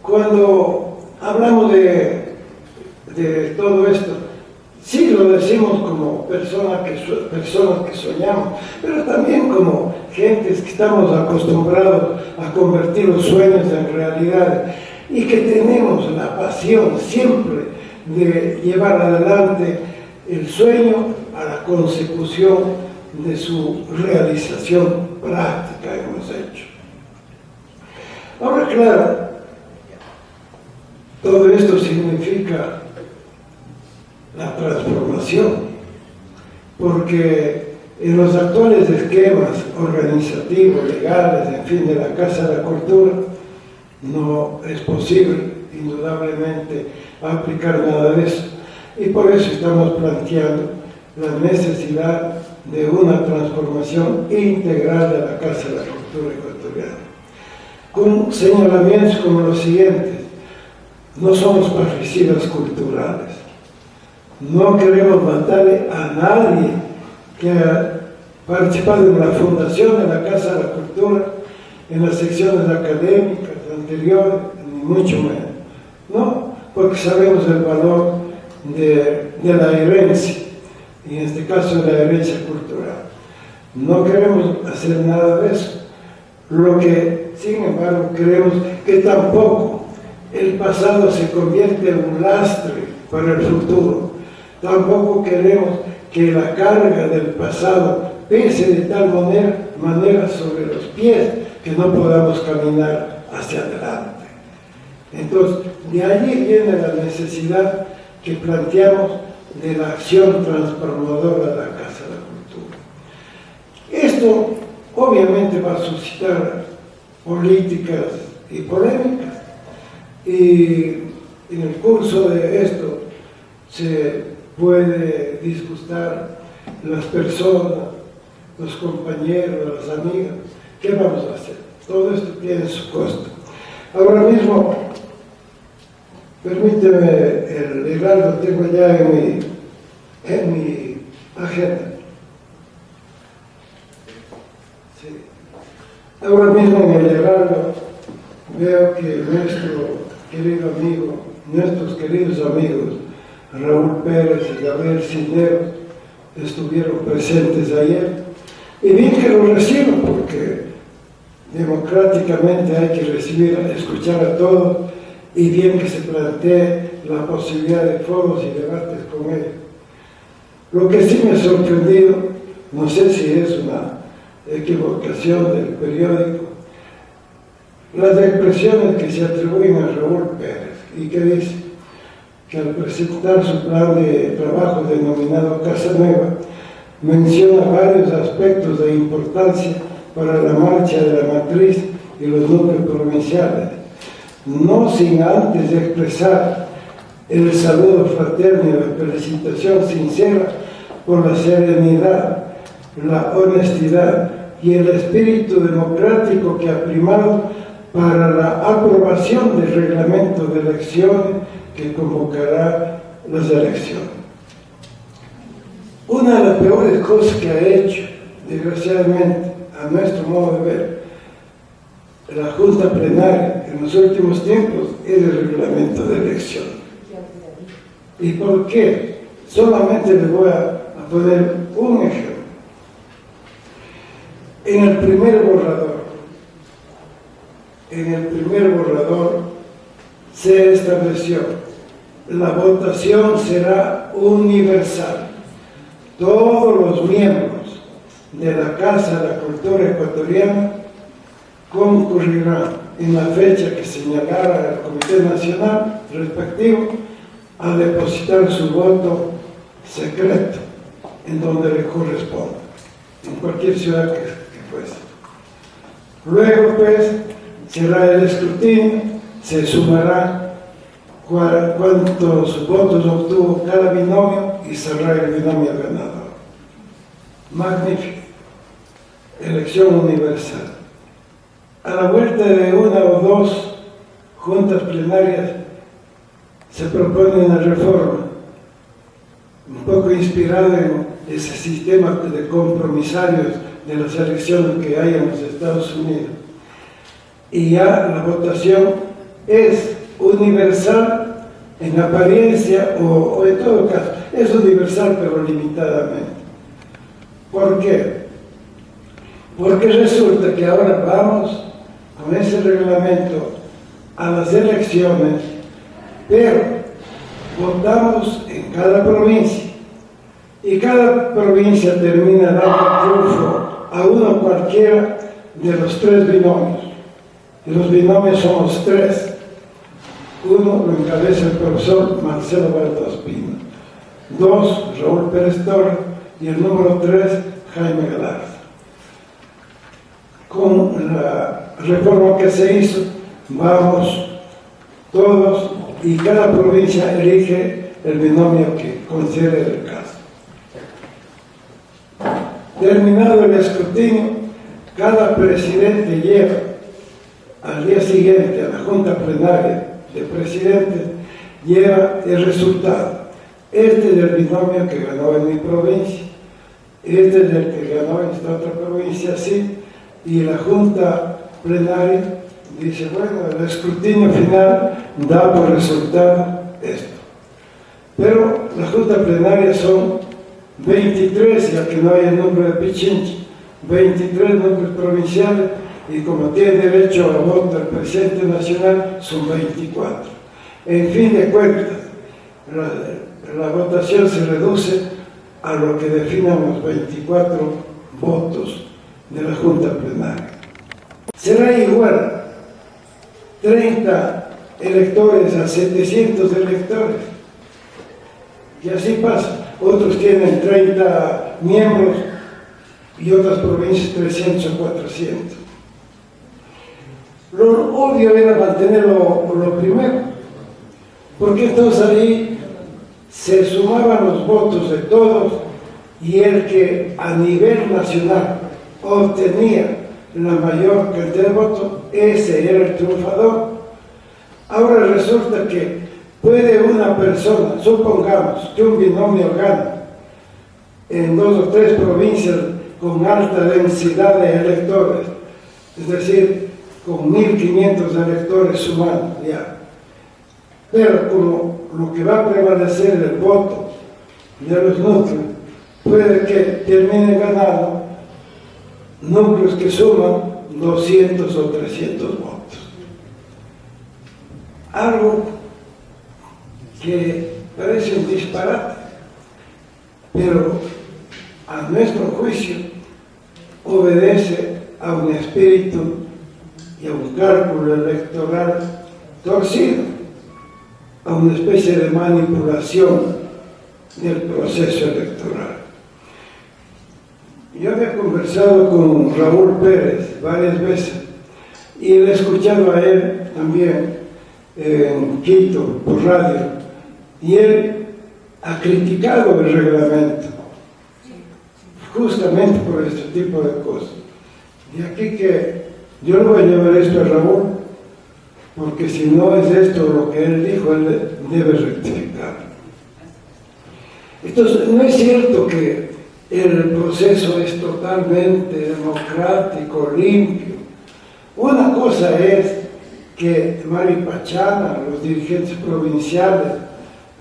cuando hablamos de todo esto, sí lo decimos como personas que soñamos, pero también como gentes que estamos acostumbrados a convertir los sueños en realidad y que tenemos la pasión siempre de llevar adelante el sueño a la consecución de su realización práctica hemos hecho. Ahora, claro, todo esto significa la transformación, porque en los actuales esquemas organizativos, legales, en fin, de la Casa de la Cultura, no es posible, indudablemente, aplicar nada de eso. Y por eso estamos planteando la necesidad de una transformación integral de la Casa de la Cultura ecuatoriana, con señalamientos como los siguientes. No somos parricidas culturales. No queremos matarle a nadie que ha participado en la fundación de la Casa de la Cultura, en las secciones académicas anteriores, ni mucho menos. No, porque sabemos el valor de la herencia, y en este caso de la herencia cultural. No queremos hacer nada de eso. Lo que, sin embargo, queremos que tampoco el pasado se convierta en un lastre para el futuro. Tampoco queremos que la carga del pasado pese de tal manera sobre los pies que no podamos caminar hacia adelante. Entonces, de allí viene la necesidad que planteamos de la acción transformadora de la Casa de la Cultura. Esto obviamente va a suscitar políticas y polémicas, y en el curso de esto se puede disgustar las personas, los compañeros, las amigas. ¿Qué vamos a hacer? Todo esto tiene su costo. Ahora mismo, permíteme, el Heraldo tengo ya en mi agenda. Sí. Ahora mismo en el Heraldo veo que nuestros queridos amigos Raúl Pérez y Gabriel Cisneros estuvieron presentes ayer, y bien que lo reciban, porque democráticamente hay que escuchar a todos, y bien que se plantee la posibilidad de foros y debates con ellos. Lo que sí me ha sorprendido, no sé si es una equivocación del periódico, las expresiones que se atribuyen a Raúl Pérez y que dice que al presentar su plan de trabajo denominado Casa Nueva, menciona varios aspectos de importancia para la marcha de la matriz y los núcleos provinciales, no sin antes expresar el saludo fraterno y la felicitación sincera por la serenidad, la honestidad y el espíritu democrático que ha primado para la aprobación del reglamento de elecciones que convocará las elecciones. Una de las peores cosas que ha hecho, desgraciadamente, a nuestro modo de ver, la Junta Plenaria en los últimos tiempos es el reglamento de elección. ¿Y por qué? Solamente les voy a poner un ejemplo. En el primer borrador se estableció: la votación será universal. Todos los miembros de la Casa de la Cultura ecuatoriana concurrirán en la fecha que señalara el Comité Nacional respectivo a depositar su voto secreto en donde le corresponda, en cualquier ciudad que fuese. Luego, pues, será el escrutinio, se sumará cuántos votos obtuvo cada binomio y será el binomio ganador. Magnífico. Elección universal. A la vuelta de una o dos juntas plenarias se propone una reforma, un poco inspirada en ese sistema de compromisarios de las elecciones que hay en los Estados Unidos. Y ya la votación es universal en apariencia o en todo caso, es universal pero limitadamente. ¿Por qué? Porque resulta que ahora vamos con ese reglamento a las elecciones, pero votamos en cada provincia y cada provincia termina dando triunfo a uno cualquiera de los tres binomios. Y los binomios somos tres. Uno lo encabeza el profesor Marcelo Baldos Pino, dos, Raúl Pérez Torres, y el número 3, Jaime Galarza. Con la reforma que se hizo, vamos todos y cada provincia elige el binomio que considere el caso. Terminado el escrutinio, cada presidente lleva al día siguiente a la Junta Plenaria de Presidentes, lleva el resultado. Este es el binomio que ganó en mi provincia, este es el que ganó en esta otra provincia, sí, y la Junta Plenaria dice, bueno, el escrutinio final da por resultado esto. Pero la Junta Plenaria son 23, ya que no hay el número de Pichincha, 23 nombres provinciales, y como tiene derecho a voto el presidente nacional, son 24. En fin de cuentas, la votación se reduce a lo que definan los 24 votos de la Junta Plenaria. Será igual 30 electores a 700 electores. Y así pasa. Otros tienen 30 miembros y otras provincias 300 o 400. Lo obvio era mantener lo primero, porque entonces ahí se sumaban los votos de todos y el que a nivel nacional obtenía la mayor cantidad de votos, ese era el triunfador. Ahora resulta que puede una persona, supongamos que un binomio gana en 2 o 3 provincias con alta densidad de electores, es decir, con 1.500 electores sumando ya. Pero como lo que va a prevalecer el voto de los núcleos, puede que terminen ganando núcleos que suman 200 o 300 votos. Algo que parece un disparate, pero a nuestro juicio obedece a un espíritu y a un cálculo electoral torcido, a una especie de manipulación del proceso electoral. Yo había conversado con Raúl Pérez varias veces y le he escuchado a él también en Quito por radio, y él ha criticado el reglamento justamente por este tipo de cosas. De aquí que yo le voy a llevar esto a Raúl, porque si no es esto lo que él dijo, él debe rectificar. Entonces, no es cierto que el proceso es totalmente democrático, limpio. Una cosa es que Maripachana, los dirigentes provinciales,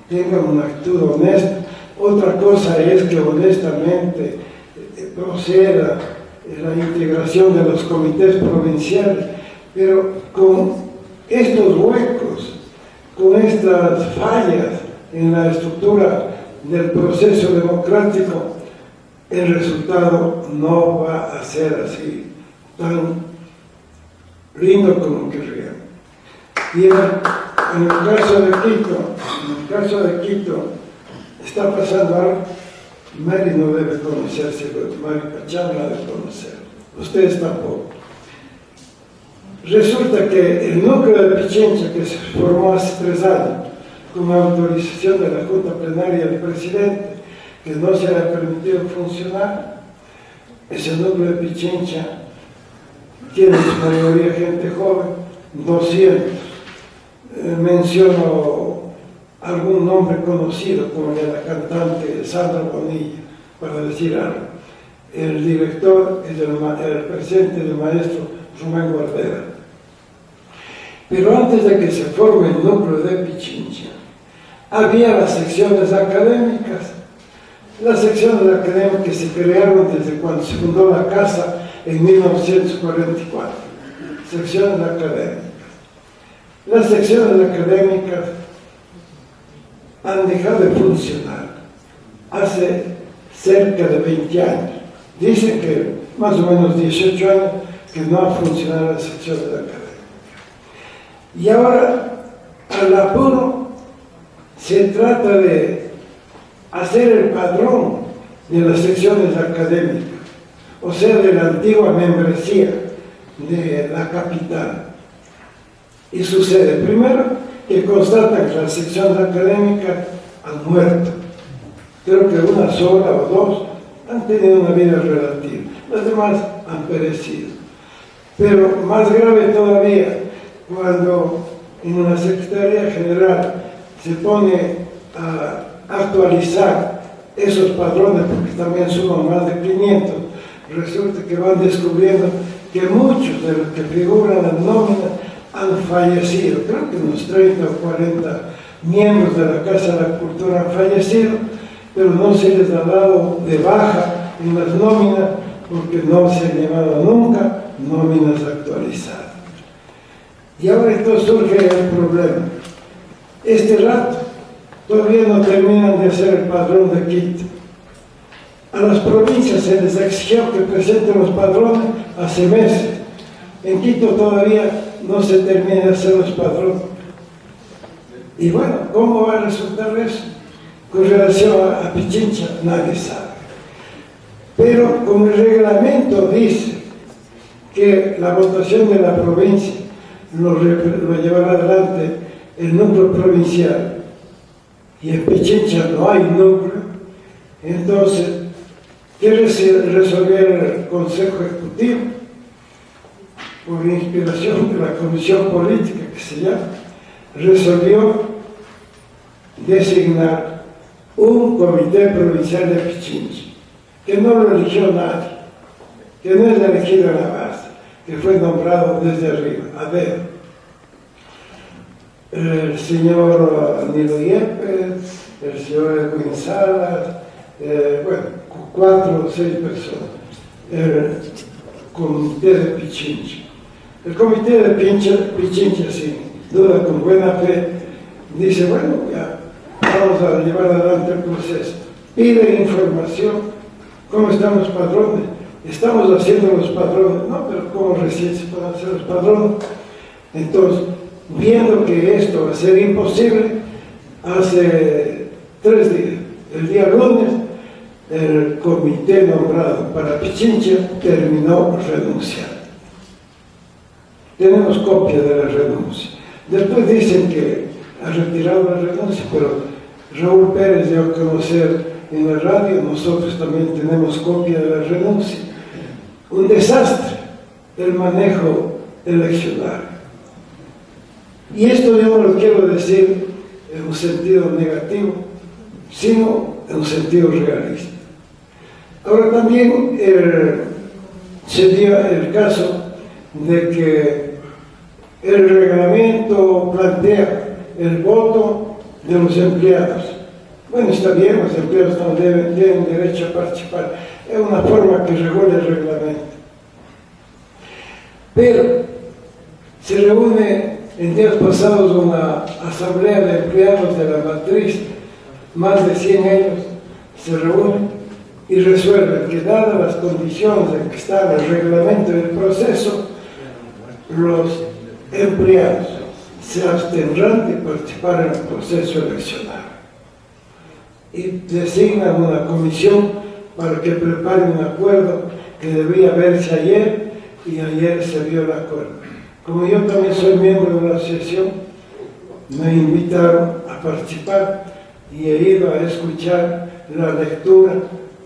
tengan una actitud honesta. Otra cosa es que honestamente proceda la integración de los comités provinciales, pero con estos huecos, con estas fallas en la estructura del proceso democrático, el resultado no va a ser así tan lindo como querríamos. Y en el caso de Quito, está pasando algo. Mary no debe conocerse, Mary Pachán la debe conocer, ustedes tampoco. Resulta que el núcleo de Pichincha, que se formó hace 3 años, con autorización de la Junta Plenaria del Presidente, que no se le ha permitido funcionar, ese núcleo de Pichincha tiene en su mayoría gente joven, 200. Menciono algún nombre conocido, como el de la cantante Sandra Bonilla, para decir algo. el director es el presidente del maestro Rubén Guardera. Pero antes de que se forme el núcleo de Pichincha, había las secciones académicas. Las secciones académicas se crearon desde cuando se fundó la casa en 1944. Secciones académicas. Las secciones académicas han dejado de funcionar hace cerca de 20 años. Dicen que más o menos 18 años que no ha funcionado las secciones académicas. Y ahora, al apuro, se trata de hacer el padrón de las secciones académicas, o sea, de la antigua membresía de la capital. Y sucede, primero, que constatan que las secciones académicas han muerto. Creo que una sola o dos han tenido una vida relativa, las demás han perecido. Pero más grave todavía, cuando en la Secretaría General se pone a actualizar esos padrones, porque también suman más de 500, resulta que van descubriendo que muchos de los que figuran en la nómina han fallecido. Creo que unos 30 o 40 miembros de la Casa de la Cultura han fallecido, pero no se les ha dado de baja en las nóminas porque no se han llevado nunca nóminas actualizadas. Y ahora entonces surge el problema. Este rato todavía no terminan de hacer el padrón de Quito. A las provincias se les exigió que presenten los padrones hace meses. En Quito todavía no se termina de hacer los padrones. Y bueno, ¿cómo va a resultar eso? Con relación a Pichincha, nadie sabe. Pero como el reglamento dice que la votación de la provincia lo llevará adelante el núcleo provincial y en Pichincha no hay núcleo, entonces, ¿qué resolvió el Consejo Ejecutivo? Por inspiración de la Comisión Política, que se llama, resolvió designar un comité provincial de Pichincha, que no lo eligió nadie, que no es elegido en la base, que fue nombrado desde arriba, a ver, el señor Nilo Yepes, el señor Edwin Salas, bueno, 4 o 6 personas, el comité de Pichincha. El comité de Pichincha, sin duda, con buena fe, dice, bueno, ya, vamos a llevar adelante el proceso. Pide información, ¿cómo están los padrones? Estamos haciendo los padrones, no, pero ¿cómo recién se pueden hacer los padrones? Entonces, viendo que esto va a ser imposible, hace 3 días, el día lunes, el comité nombrado para Pichincha terminó renunciando. Tenemos copia de la renuncia. Después dicen que ha retirado la renuncia, pero Raúl Pérez dio a conocer en la radio, nosotros también tenemos copia de la renuncia. Un desastre el manejo eleccionario. Y esto yo no lo quiero decir en un sentido negativo, sino en un sentido realista. Ahora también se dio el caso de que el reglamento plantea el voto de los empleados. Bueno, está bien, los empleados no tienen derecho a participar. Es una forma que regula el reglamento. Pero se reúne en días pasados una asamblea de empleados de la matriz, más de 100 ellos se reúnen y resuelven que dadas las condiciones en que está el reglamento del proceso, los empleados se abstendrán de participar en el proceso eleccionario y designan una comisión para que prepare un acuerdo que debía verse ayer y ayer se vio el acuerdo. Como yo también soy miembro de una asociación, me invitaron a participar y he ido a escuchar la lectura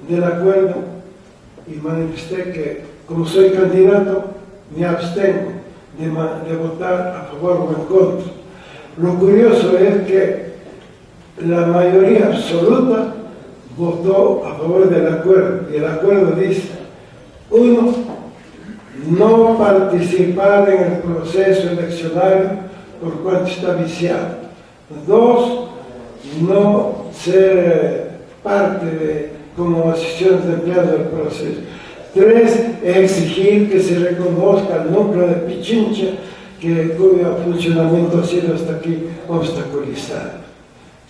del acuerdo y manifesté que, como soy candidato, me abstengo de votar a favor o en contra. Lo curioso es que la mayoría absoluta votó a favor del acuerdo, y el acuerdo dice: 1. No participar en el proceso eleccionario por cuanto está viciado. 2. No ser parte como asociaciones de empleados del proceso. 3. Exigir que se reconozca el núcleo de Pichincha, cuyo funcionamiento ha sido hasta aquí obstaculizado.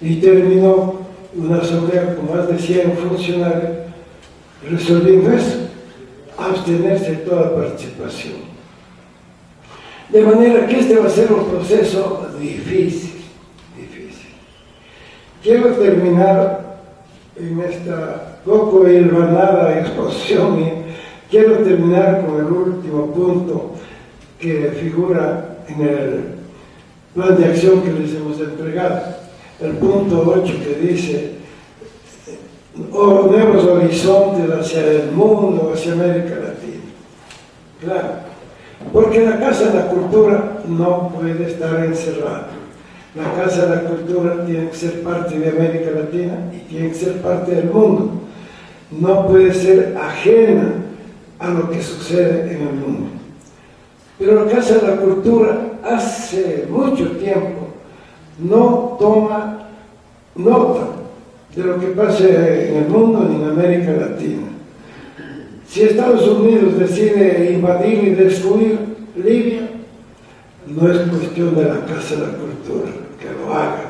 Y terminó una asamblea con más de 100 funcionarios resolviendo eso: abstenerse de toda participación. De manera que este va a ser un proceso difícil. Quiero terminar en esta poco hilvanada exposición mía, quiero terminar con el último punto que figura en el plan de acción que les hemos entregado, el punto 8, que dice: nuevos horizontes hacia el mundo, hacia América Latina. Claro, porque la Casa de la Cultura no puede estar encerrada. La Casa de la Cultura tiene que ser parte de América Latina y tiene que ser parte del mundo. No puede ser ajena a lo que sucede en el mundo. Pero la Casa de la Cultura hace mucho tiempo no toma nota de lo que pasa en el mundo ni en América Latina. Si Estados Unidos decide invadir y destruir Libia, no es cuestión de la Casa de la Cultura que lo haga.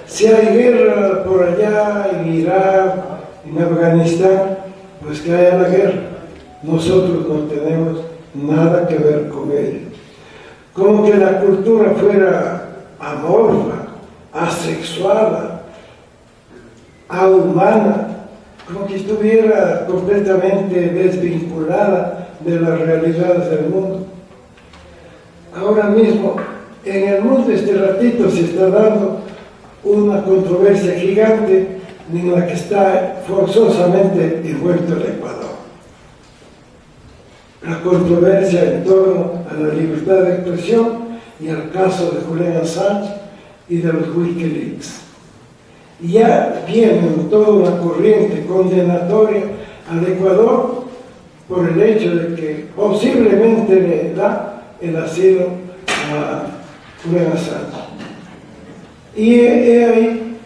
Si hay guerra por allá en Irak, en Afganistán, pues que haya la guerra. Nosotros no tenemos nada que ver con ello. Como que la cultura fuera amorfa, asexuada, ahumana, como que estuviera completamente desvinculada de las realidades del mundo. Ahora mismo, en el mundo este ratito se está dando una controversia gigante en la que está forzosamente envuelto el Ecuador. La controversia en torno a la libertad de expresión y al caso de Julian Assange y de los Wikileaks. Y ya viene toda una corriente condenatoria al Ecuador por el hecho de que posiblemente le da el asilo a Julian Assange. Y he ahí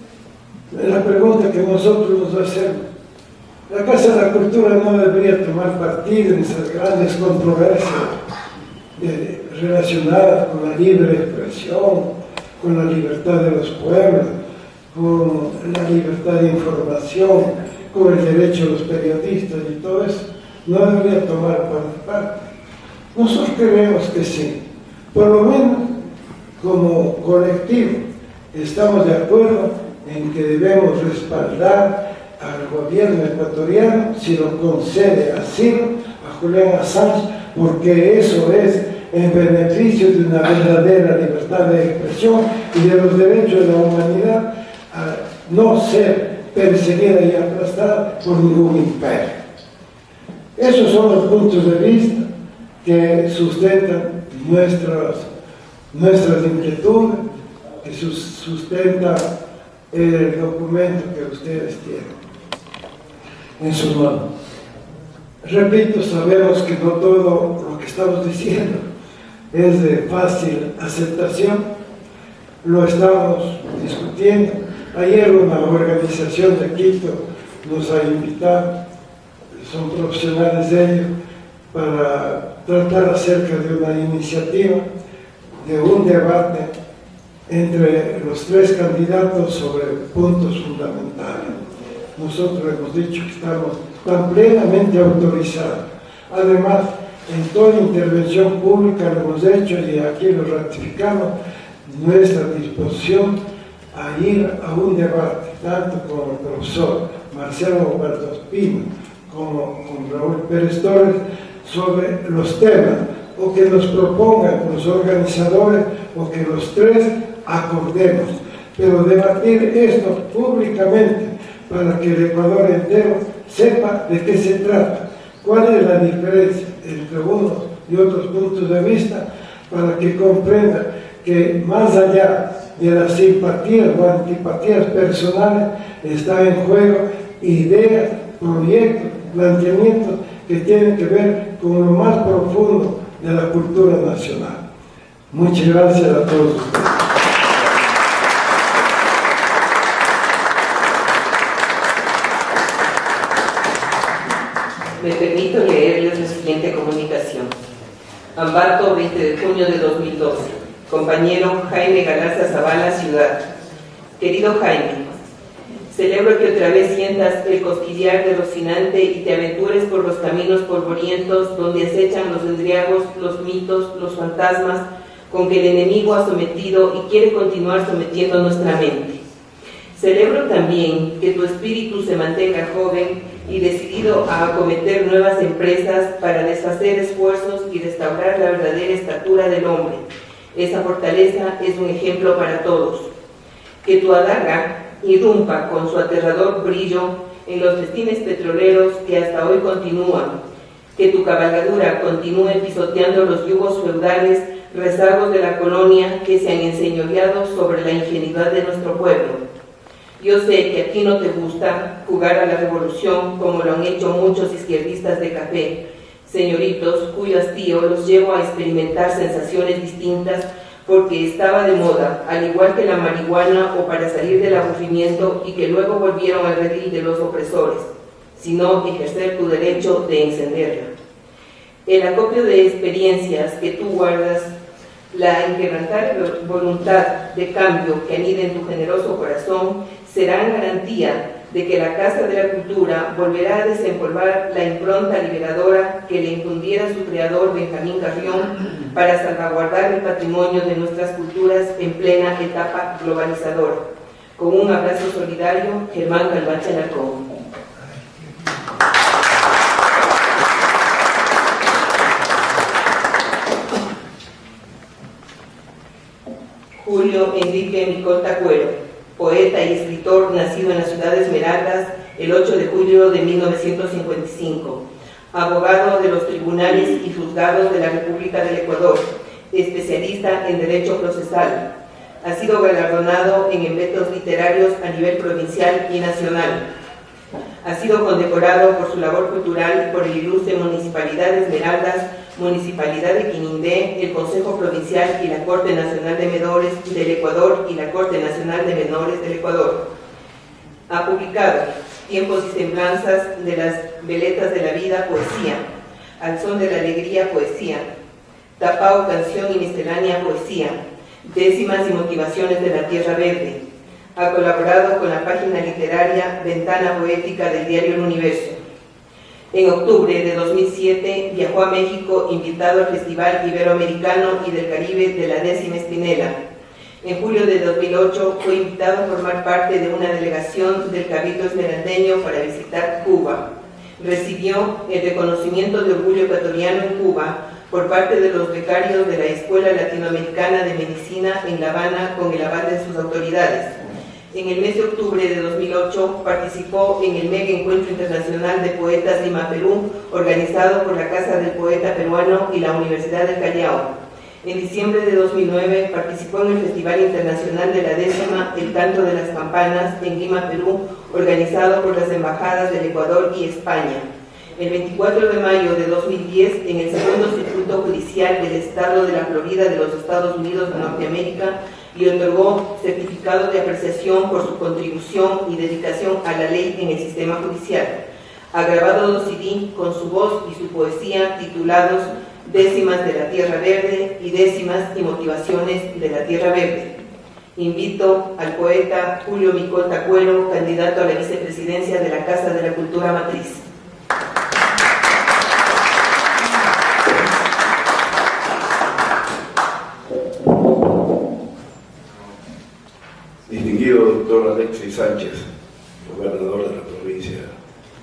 la pregunta que nosotros nos hacemos. La Casa de la Cultura no debería tomar partido en esas grandes controversias relacionadas con la libre expresión, con la libertad de los pueblos, con la libertad de información, con el derecho de los periodistas y todo eso. No debería tomar parte. Nosotros creemos que sí. Por lo menos, como colectivo, estamos de acuerdo en que debemos respaldar al gobierno ecuatoriano si lo concede asilo a Julian Assange, porque eso es en beneficio de una verdadera libertad de expresión y de los derechos de la humanidad a no ser perseguida y aplastada por ningún imperio. Esos son los puntos de vista que sustentan nuestras inquietudes, que sustenta el documento que ustedes tienen en sus manos. Repito, sabemos que no todo lo que estamos diciendo es de fácil aceptación, lo estamos discutiendo. Ayer una organización de Quito nos ha invitado, son profesionales de ello, para tratar acerca de una iniciativa, de un debate entre los tres candidatos sobre puntos fundamentales. Nosotros hemos dicho que estamos tan plenamente autorizados. Además, en toda intervención pública lo hemos hecho y aquí lo ratificamos, nuestra disposición a ir a un debate, tanto con el profesor Marcelo Baldospino como con Raúl Pérez Torres, sobre los temas, o que nos propongan los organizadores, o que los tres acordemos. Pero debatir esto públicamente para que el Ecuador entero sepa de qué se trata, cuál es la diferencia entre unos y otros puntos de vista, para que comprenda que más allá de las simpatías o antipatías personales está en juego ideas, proyectos, planteamientos que tienen que ver con lo más profundo de la cultura nacional. Muchas gracias a todos ustedes. Me permito leerles la siguiente comunicación. Ambato, 20 de junio de 2012. Compañero Jaime Galarza Zavala, Ciudad. Querido Jaime, celebro que otra vez sientas el cosquillear de Rocinante y te aventures por los caminos polvorientos donde acechan los endriagos, los mitos, los fantasmas con que el enemigo ha sometido y quiere continuar sometiendo nuestra mente. Celebro también que tu espíritu se mantenga joven y decidido a acometer nuevas empresas para deshacer esfuerzos y restaurar la verdadera estatura del hombre. Esa fortaleza es un ejemplo para todos. Que tu adaga irrumpa con su aterrador brillo en los festines petroleros que hasta hoy continúan. Que tu cabalgadura continúe pisoteando los yugos feudales, rezagos de la colonia que se han enseñoreado sobre la ingenuidad de nuestro pueblo. Yo sé que a ti no te gusta jugar a la revolución como lo han hecho muchos izquierdistas de café, señoritos cuyo hastío los llevo a experimentar sensaciones distintas porque estaba de moda, al igual que la marihuana o para salir del aburrimiento y que luego volvieron al redil de los opresores, sino ejercer tu derecho de encenderla. El acopio de experiencias que tú guardas, la inquebrantable voluntad de cambio que anida en tu generoso corazón, serán garantía de que la Casa de la Cultura volverá a desempolvar la impronta liberadora que le infundiera su creador Benjamín Carrión para salvaguardar el patrimonio de nuestras culturas en plena etapa globalizadora. Con un abrazo solidario, Germán Calvache Alarcón. Julio Enrique Micolta Cuero, poeta y escritor nacido en la ciudad de Esmeraldas el 8 de julio de 1955, abogado de los tribunales y juzgados de la República del Ecuador, especialista en derecho procesal. Ha sido galardonado en eventos literarios a nivel provincial y nacional. Ha sido condecorado por su labor cultural por el ilustre Municipalidad de Esmeraldas, Municipalidad de Quinindé, el Consejo Provincial y la Corte Nacional de Menores del Ecuador y la Corte Nacional de Menores del Ecuador. Ha publicado Tiempos y Semblanzas de las Veletas de la Vida, poesía, Al Son de la Alegría, poesía, Tapao, Canción y Miscelánea, poesía, Décimas y Motivaciones de la Tierra Verde. Ha colaborado con la página literaria Ventana Poética del diario El Universo. En octubre de 2007 viajó a México invitado al Festival Iberoamericano y del Caribe de la 10ª Espinela. En julio de 2008 fue invitado a formar parte de una delegación del Cabildo Esmeraldeño para visitar Cuba. Recibió el reconocimiento de orgullo ecuatoriano en Cuba por parte de los becarios de la Escuela Latinoamericana de Medicina en La Habana con el aval de sus autoridades. En el mes de octubre de 2008 participó en el Mega Encuentro Internacional de Poetas Lima, Perú, organizado por la Casa del Poeta Peruano y la Universidad del Callao. En diciembre de 2009 participó en el Festival Internacional de la 10ª El Canto de las Campanas en Lima, Perú, organizado por las embajadas del Ecuador y España. El 24 de mayo de 2010, en el segundo circuito judicial del Estado de la Florida de los Estados Unidos de Norteamérica, le otorgó certificado de apreciación por su contribución y dedicación a la ley en el sistema judicial. Ha grabado 2 CD con su voz y su poesía titulados Décimas de la Tierra Verde y Décimas y Motivaciones de la Tierra Verde. Invito al poeta Julio Micolta Cuero, candidato a la vicepresidencia de la Casa de la Cultura Matriz. Distinguido doctor Alexis Sánchez, gobernador de la provincia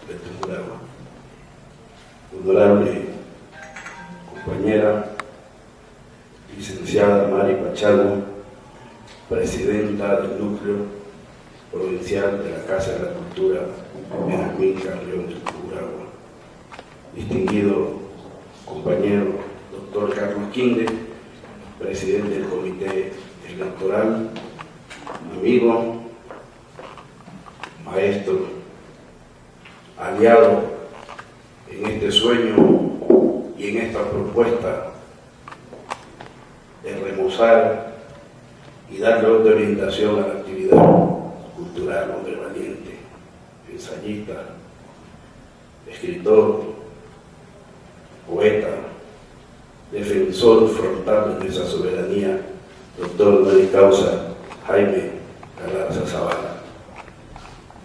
de Tungurahua, honorable compañera licenciada Mari Pachano, presidenta del núcleo provincial de la Casa de la Cultura en Amílcar León de Tungurahua, distinguido compañero doctor Carlos Quinde, presidente del Comité Electoral, amigo, maestro, aliado en este sueño y en esta propuesta de remozar y darle otra orientación a la actividad cultural. Hombre valiente, ensayista, escritor, poeta, defensor frontal de esa soberanía, doctor de causa Jaime Galarza Zavala.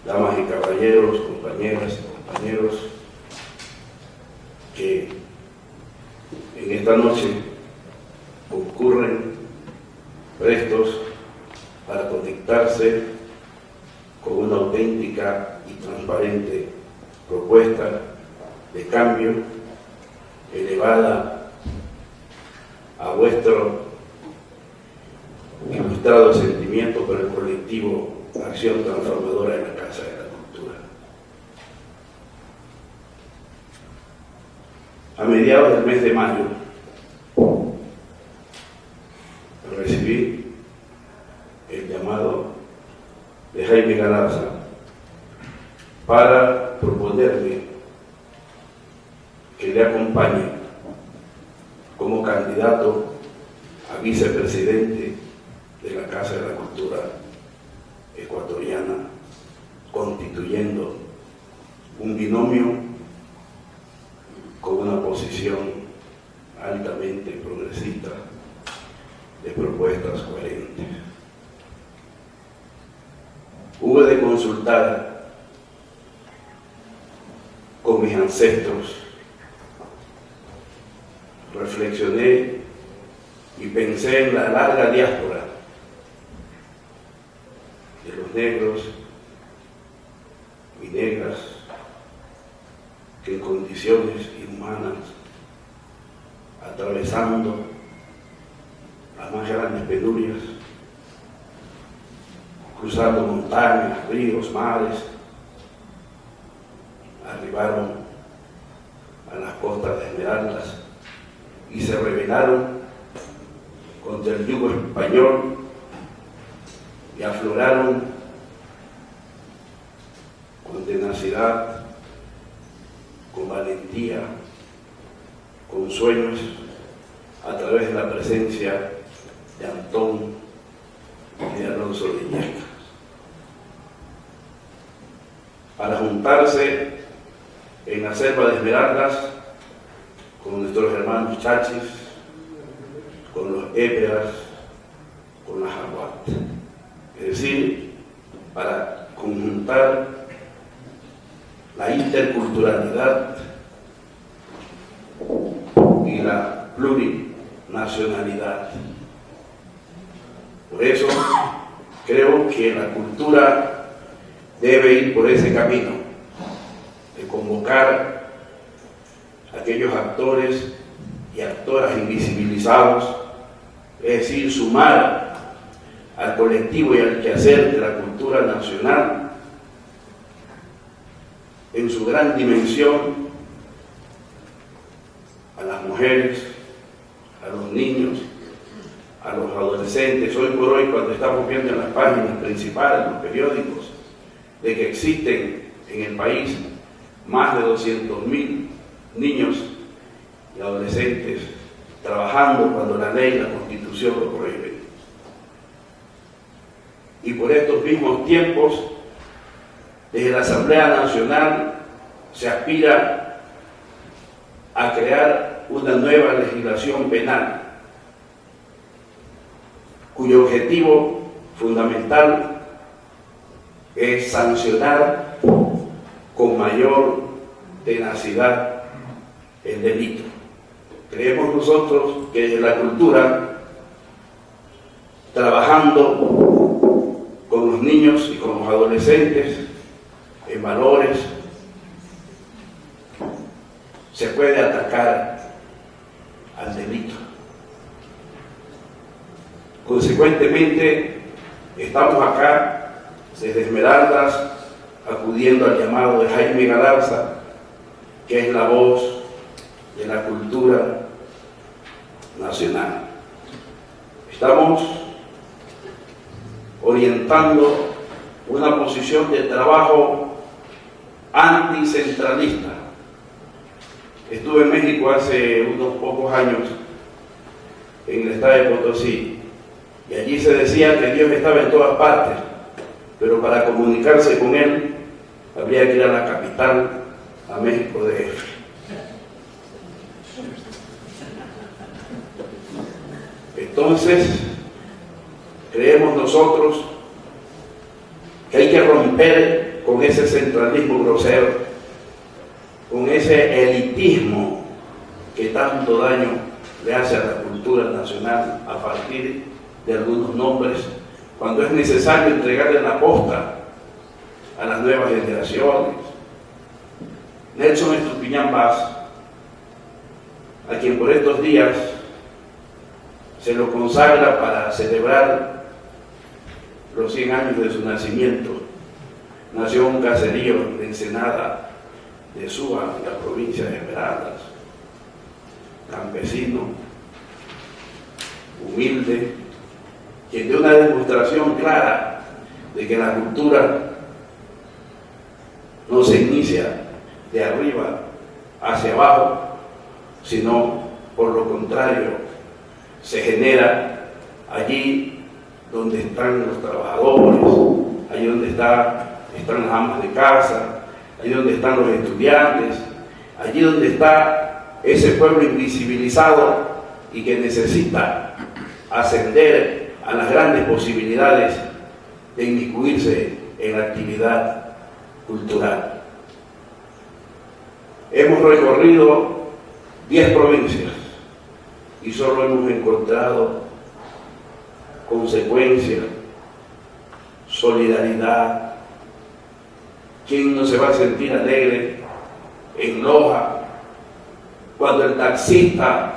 Damas y caballeros, compañeras y compañeros, que en esta noche concurren prestos para conectarse con una auténtica y transparente propuesta de cambio elevada a vuestro ilustrado sentimiento por el colectivo Acción Transformadora en la Casa de la Cultura. A mediados del mes de mayo recibí el llamado de Jaime Galarza para proponerme que le acompañe como candidato a vicepresidente de la Casa de la Cultura ecuatoriana, constituyendo un binomio con una posición altamente progresista de propuestas coherentes. Hubo de consultar con mis ancestros, reflexioné y pensé en la larga diáspora de los negros y negras que en condiciones inhumanas, atravesando las más grandes penurias, cruzando montañas, ríos, mares, arribaron a las costas de Esmeraldas y se rebelaron contra el yugo español y afloraron con tenacidad, con valentía, con sueños, a través de la presencia de Antón y de Alonso de Illescas, para juntarse en la selva de Esmeraldas con nuestros hermanos chachis, con los éperas, con las aguat. Es decir, para conjuntar la interculturalidad y la plurinacionalidad. Por eso creo que la cultura debe ir por ese camino de convocar a aquellos actores y actoras invisibilizados, es decir, sumar al colectivo y al quehacer de la cultura nacional en su gran dimensión a las mujeres, a los niños, a los adolescentes. Hoy por hoy, cuando estamos viendo en las páginas principales de los periódicos de que existen en el país más de 200.000 niños y adolescentes trabajando cuando la ley y la Constitución lo prohíben. Y por estos mismos tiempos, desde la Asamblea Nacional se aspira a crear una nueva legislación penal, cuyo objetivo fundamental es sancionar con mayor tenacidad el delito. Creemos nosotros que desde la cultura, trabajando con los niños y con los adolescentes en valores, se puede atacar al delito. Consecuentemente, estamos acá desde Esmeraldas acudiendo al llamado de Jaime Galarza, que es la voz de la cultura nacional. Estamos orientando una posición de trabajo anticentralista. Estuve en México hace unos pocos años, en el estado de Potosí, y allí se decía que Dios estaba en todas partes, pero para comunicarse con Él habría que ir a la capital, a México DF. Entonces, creemos nosotros que hay que romper con ese centralismo grosero, con ese elitismo que tanto daño le hace a la cultura nacional a partir de algunos nombres, cuando es necesario entregarle la posta a las nuevas generaciones. Nelson Estupiñán Vaz, a quien por estos días se lo consagra para celebrar los 100 años de su nacimiento, nació en un caserío de Ensenada, de Suba, en la provincia de Esmeraldas, campesino, humilde, quien dio una demostración clara de que la cultura no se inicia de arriba hacia abajo, sino por lo contrario, se genera allí donde están los trabajadores, allí donde están las amas de casa, allí donde están los estudiantes, allí donde está ese pueblo invisibilizado y que necesita ascender a las grandes posibilidades de inmiscuirse en la actividad cultural. Hemos recorrido 10 provincias y solo hemos encontrado consecuencia, solidaridad. ¿Quién no se va a sentir alegre en Loja cuando el taxista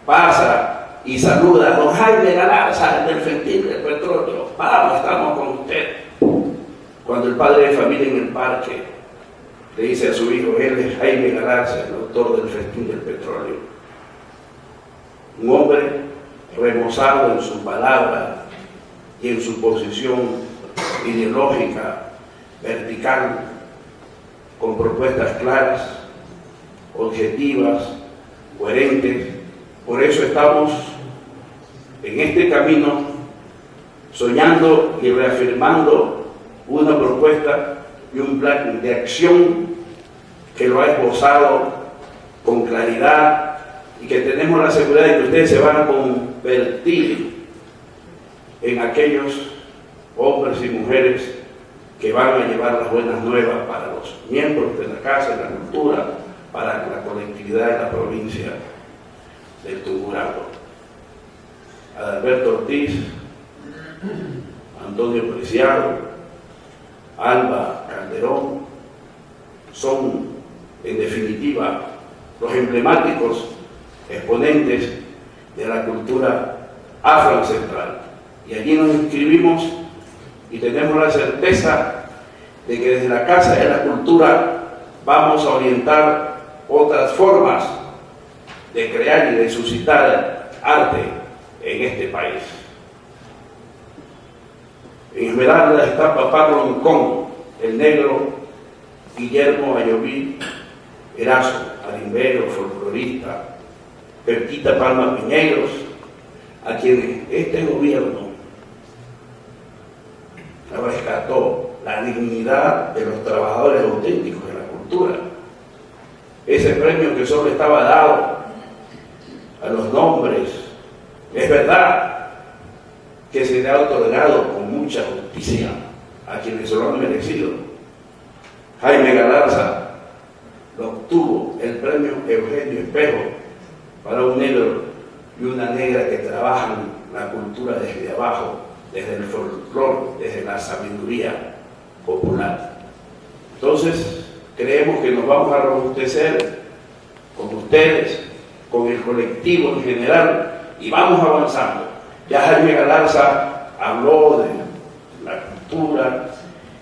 pasa y saluda a don Jaime Galarza del Festín del Petróleo? Vamos, estamos con usted. Cuando el padre de familia en el parque le dice a su hijo, él es Jaime Galarza, el autor del Festín del Petróleo. Un hombre remozado en su palabra y en su posición ideológica, vertical, con propuestas claras, objetivas, coherentes. Por eso estamos en este camino soñando y reafirmando una propuesta y un plan de acción que lo ha esbozado con claridad y que tenemos la seguridad de que ustedes se van a convertir en aquellos hombres y mujeres que van a llevar las buenas nuevas para los miembros de la Casa de la Cultura, para la colectividad de la provincia del Tungurahua. Adalberto Ortiz, Antonio Preciado, Alba Calderón, son en definitiva los emblemáticos exponentes de la cultura afroancestral. Y allí nos inscribimos y tenemos la certeza de que desde la Casa de la Cultura vamos a orientar otras formas de crear y de suscitar arte en este país. En Esmeralda está Papá Roncón, el negro Guillermo Ayoví Erazo, arimbero, folclorista, Pepita Palma Piñeiros, a quien este gobierno rescató la dignidad de los trabajadores auténticos de la cultura. Ese premio que solo estaba dado a los nombres, es verdad que se le ha otorgado con mucha justicia a quienes se lo han merecido. Jaime Galarza lo obtuvo el premio Eugenio Espejo para un negro y una negra que trabajan la cultura desde abajo, desde el folclore, desde la sabiduría popular. Entonces, creemos que nos vamos a robustecer con ustedes, con el colectivo en general, y vamos avanzando. Ya Jaime Galarza habló de la cultura,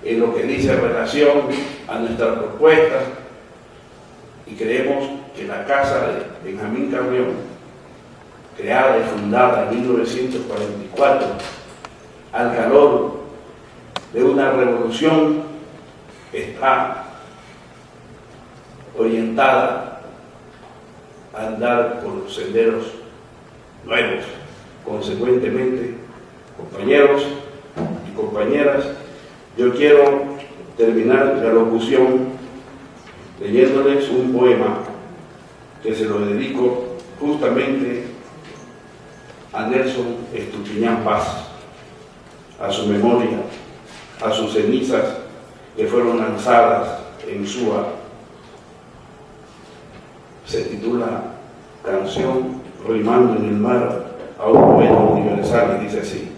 en lo que dice en relación a nuestra propuesta, y creemos que la Casa de Benjamín Carrión, creada y fundada en 1944, al calor de una revolución, está orientada a andar por senderos nuevos. Consecuentemente, compañeros y compañeras, yo quiero terminar la locución leyéndoles un poema que se lo dedico justamente a Nelson Estupiñán Paz, a su memoria, a sus cenizas que fueron lanzadas en Suba. Se titula Canción rimando en el mar a un poeta universal y dice así: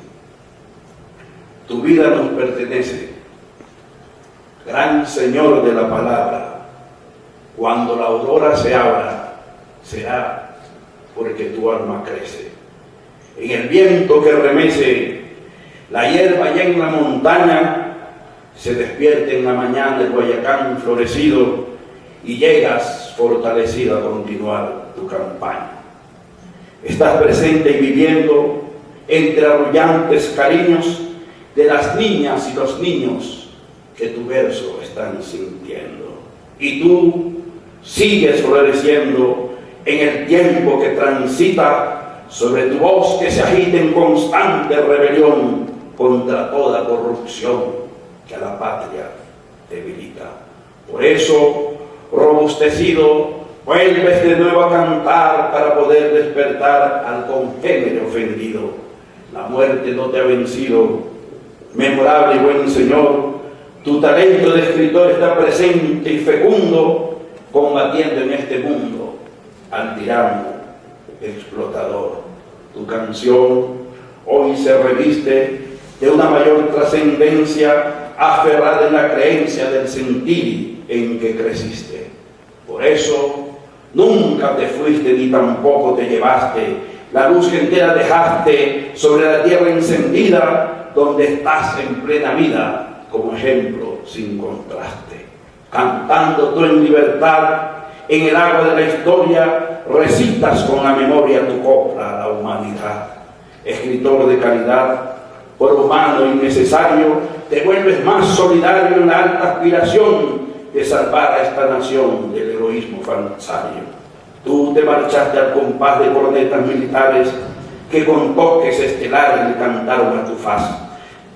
tu vida nos pertenece, gran Señor de la palabra. Cuando la aurora se abra, será porque tu alma crece. En el viento que remece, la hierba ya en la montaña, se despierta en la mañana el Guayacán florecido y llegas fortalecido a continuar tu campaña. Estás presente y viviendo entre arrullantes cariños de las niñas y los niños que tu verso están sintiendo. Y tú sigues floreciendo en el tiempo que transita sobre tu voz que se agita en constante rebelión contra toda corrupción que a la patria debilita. Por eso, robustecido, vuelves de nuevo a cantar para poder despertar al congénere ofendido. La muerte no te ha vencido, memorable y buen Señor. Tu talento de escritor está presente y fecundo, combatiendo en este mundo al tirano explotador. Tu canción hoy se reviste de una mayor trascendencia, aferrada en la creencia del sentir en que creciste. Por eso nunca te fuiste ni tampoco te llevaste, la luz que entera dejaste sobre la tierra encendida, donde estás en plena vida como ejemplo sin contraste. Cantando tú en libertad, en el agua de la historia, recitas con la memoria tu copla a la humanidad. Escritor de calidad, por humano y necesario, te vuelves más solidario en la alta aspiración de salvar a esta nación del heroísmo falsario. Tú te marchaste al compás de cornetas militares que con toques estelares le cantaron a tu faz.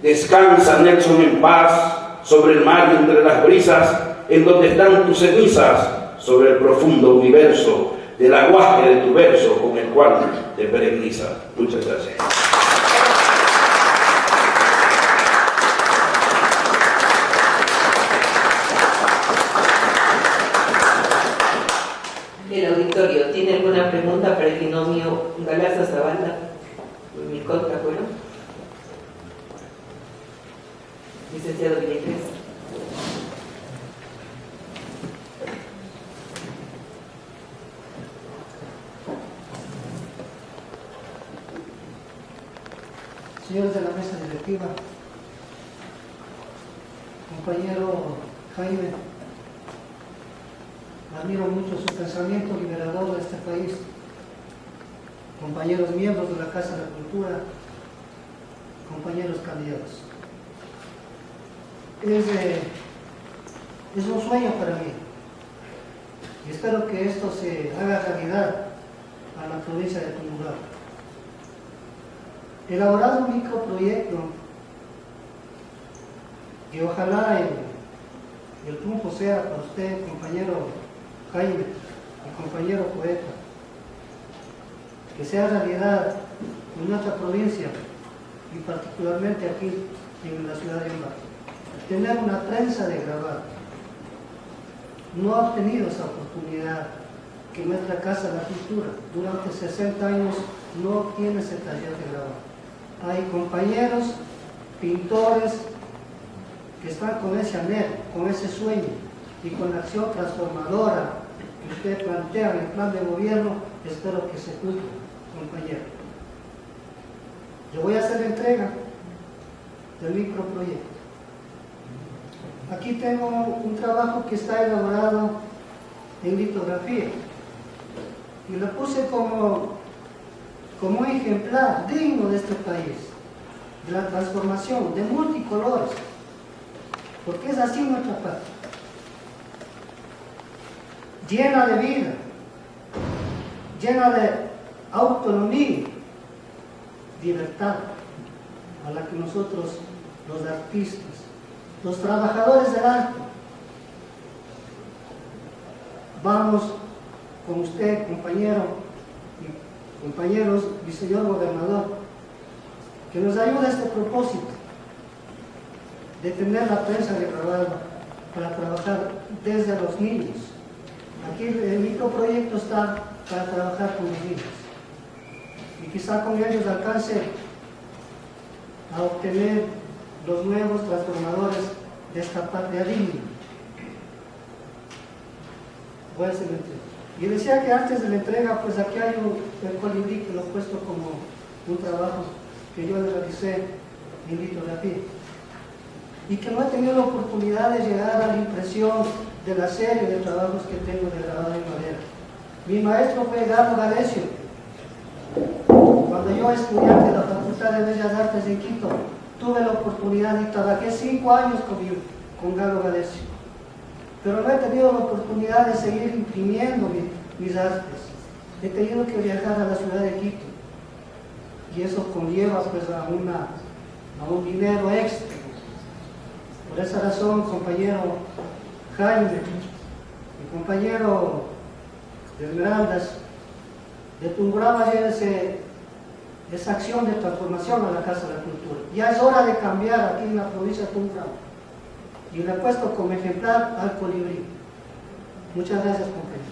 Descansa, Nelson, en paz sobre el mar y entre las brisas, en donde están tus cenizas, sobre el profundo universo del aguaje de tu verso con el cual te perennizas. Muchas gracias. El auditorio, ¿tiene alguna pregunta para el binomio Galarza Zavala? Mi contracuero. Licenciado Villegas. Señores de la mesa directiva, compañero Jaime, admiro mucho su pensamiento liberador de este país. Compañeros miembros de la Casa de la Cultura, compañeros candidatos. Es un sueño para mí y espero que esto se haga realidad a la provincia de Tungurahua. Elaborar un microproyecto y ojalá el triunfo sea para usted, compañero Jaime, y compañero poeta, que sea realidad en nuestra provincia y particularmente aquí en la ciudad de Ambato. Tener una trenza de grabar. No ha obtenido esa oportunidad que nuestra Casa de la Cultura durante 60 años no tiene ese taller de grabar. Hay compañeros, pintores, que están con ese anhelo, con ese sueño y con la acción transformadora que usted plantea en el plan de gobierno, espero que se cumpla, compañero. Yo voy a hacer la entrega del microproyecto. Aquí tengo un trabajo que está elaborado en litografía y lo puse como un ejemplar digno de este país, de la transformación, de multicolores, porque es así nuestra patria. llena de vida, llena de autonomía, libertad, a la que nosotros, los artistas, los trabajadores del arte, vamos con usted, compañeros y señor gobernador, que nos ayude a este propósito de tener la prensa de trabajo para trabajar desde los niños. Aquí el microproyecto está para trabajar con los niños y quizá con ellos alcance a obtener los nuevos transformadores de esta patria digna. Voy a hacer la entrega. Y decía que antes de la entrega, pues aquí hay el colibrí que lo he puesto como un trabajo que yo le realicé en litografía y que no he tenido la oportunidad de llegar a la impresión de la serie de trabajos que tengo de grabado en madera. Mi maestro fue Galo Galecio. Cuando yo estudiante de la Facultad de Bellas Artes en Quito, tuve la oportunidad y trabajé 5 años con Galo Galecio. Pero no he tenido la oportunidad de seguir imprimiendo mis artes. He tenido que viajar a la ciudad de Quito. Y eso conlleva pues a un dinero extra. Por esa razón, compañero Jaime, mi compañero de Esmeraldas, de Tungurahua, llévese esa acción de transformación a la Casa de la Cultura. Ya es hora de cambiar aquí en la provincia de Tungurahua. Y le he puesto como ejemplar al colibrí. Muchas gracias, compañeros.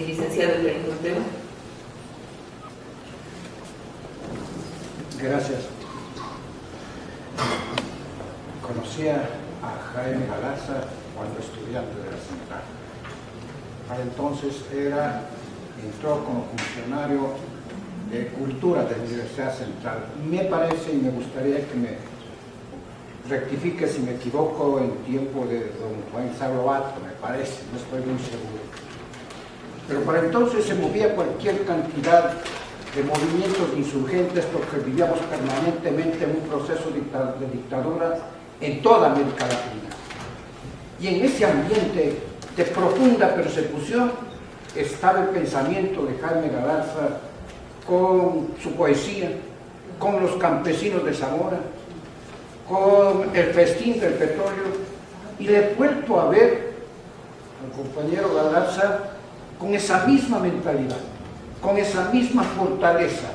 Licenciado Efraín Ortega. Gracias. Conocía a Jaime Galarza cuando estudiante de la Central. Para entonces entró como funcionario de Cultura de la Universidad Central. Me parece, y me gustaría que me rectifique si me equivoco, en tiempo de don Juan Sablovato, me parece, no estoy muy seguro. Pero para entonces se movía cualquier cantidad de movimientos insurgentes porque vivíamos permanentemente en un proceso de dictadura en toda América Latina. Y en ese ambiente de profunda persecución estaba el pensamiento de Jaime Galarza con su poesía, con los campesinos de Zamora, con el festín del petróleo, y le he vuelto a ver al compañero Galarza con esa misma mentalidad, con esa misma fortaleza.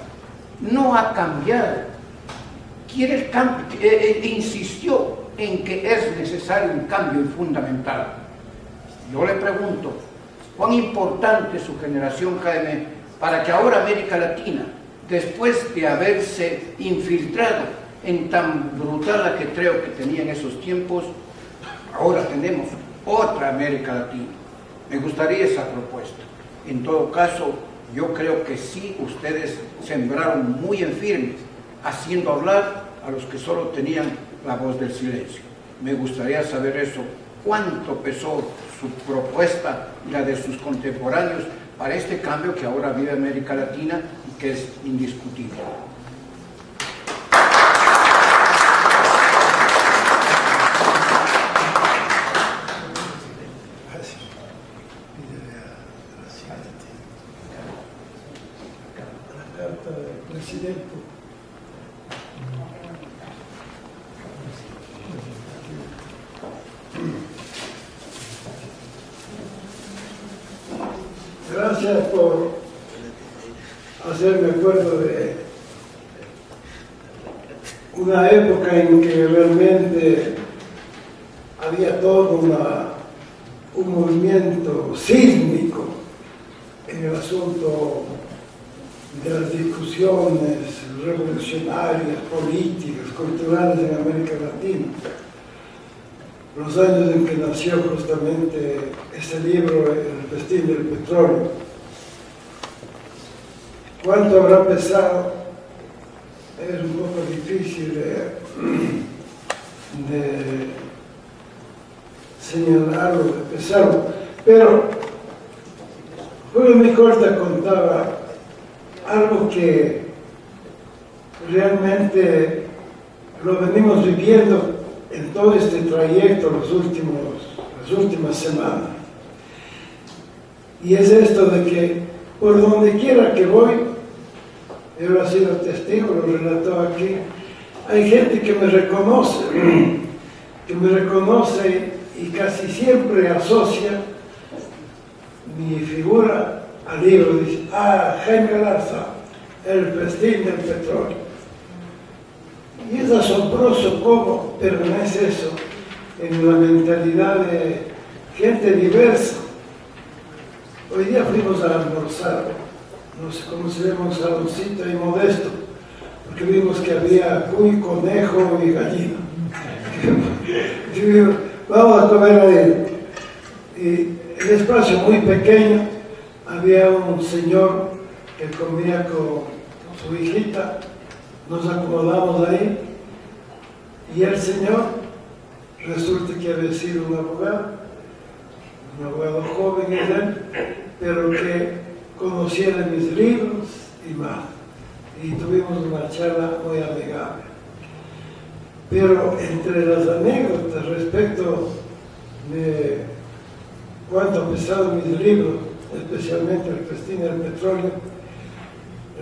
No ha cambiado, quiere el cambio, insistió en que es necesario un cambio fundamental. Yo le pregunto, ¿cuán importante es su generación, Jaime, para que ahora América Latina, después de haberse infiltrado en tan brutal ajetreo que tenía en esos tiempos, ahora tenemos otra América Latina? Me gustaría esa propuesta. En todo caso, yo creo que sí, ustedes sembraron muy en firme, haciendo hablar a los que solo tenían la voz del silencio. Me gustaría saber eso, cuánto pesó su propuesta y la de sus contemporáneos para este cambio que ahora vive América Latina y que es indiscutible. Gracias por hacerme acuerdo de una época en que realmente había todo un movimiento sísmico en el asunto de las discusiones revolucionarias, políticas, culturales en América Latina. Los años en que nació justamente ese libro, El festín del petróleo. ¿Cuánto habrá pesado? Es un poco difícil de señalarlo, de pesarlo, pero Julio Micorta contaba algo que realmente lo venimos viviendo en todo este trayecto las últimas semanas. Y es esto de que por donde quiera que voy, yo he sido testigo, lo relató aquí, hay gente que me reconoce y casi siempre asocia mi figura al libro. Dice, Jaime Galarza, el festín del petróleo. Y es asombroso cómo permanece eso en la mentalidad de gente diversa. Hoy día fuimos a almorzar, no sé cómo se llama, un saloncito y modesto, porque vimos que había cuy, conejo y gallina. Vamos a comer ahí. Y el espacio muy pequeño, había un señor que comía con su hijita, nos acomodamos ahí, y el señor resulta que había sido un abogado joven es él, pero que conocía de mis libros y más, y tuvimos una charla muy amigable. Pero entre las anécdotas respecto de cuánto han pesado mis libros, especialmente El festín del petróleo,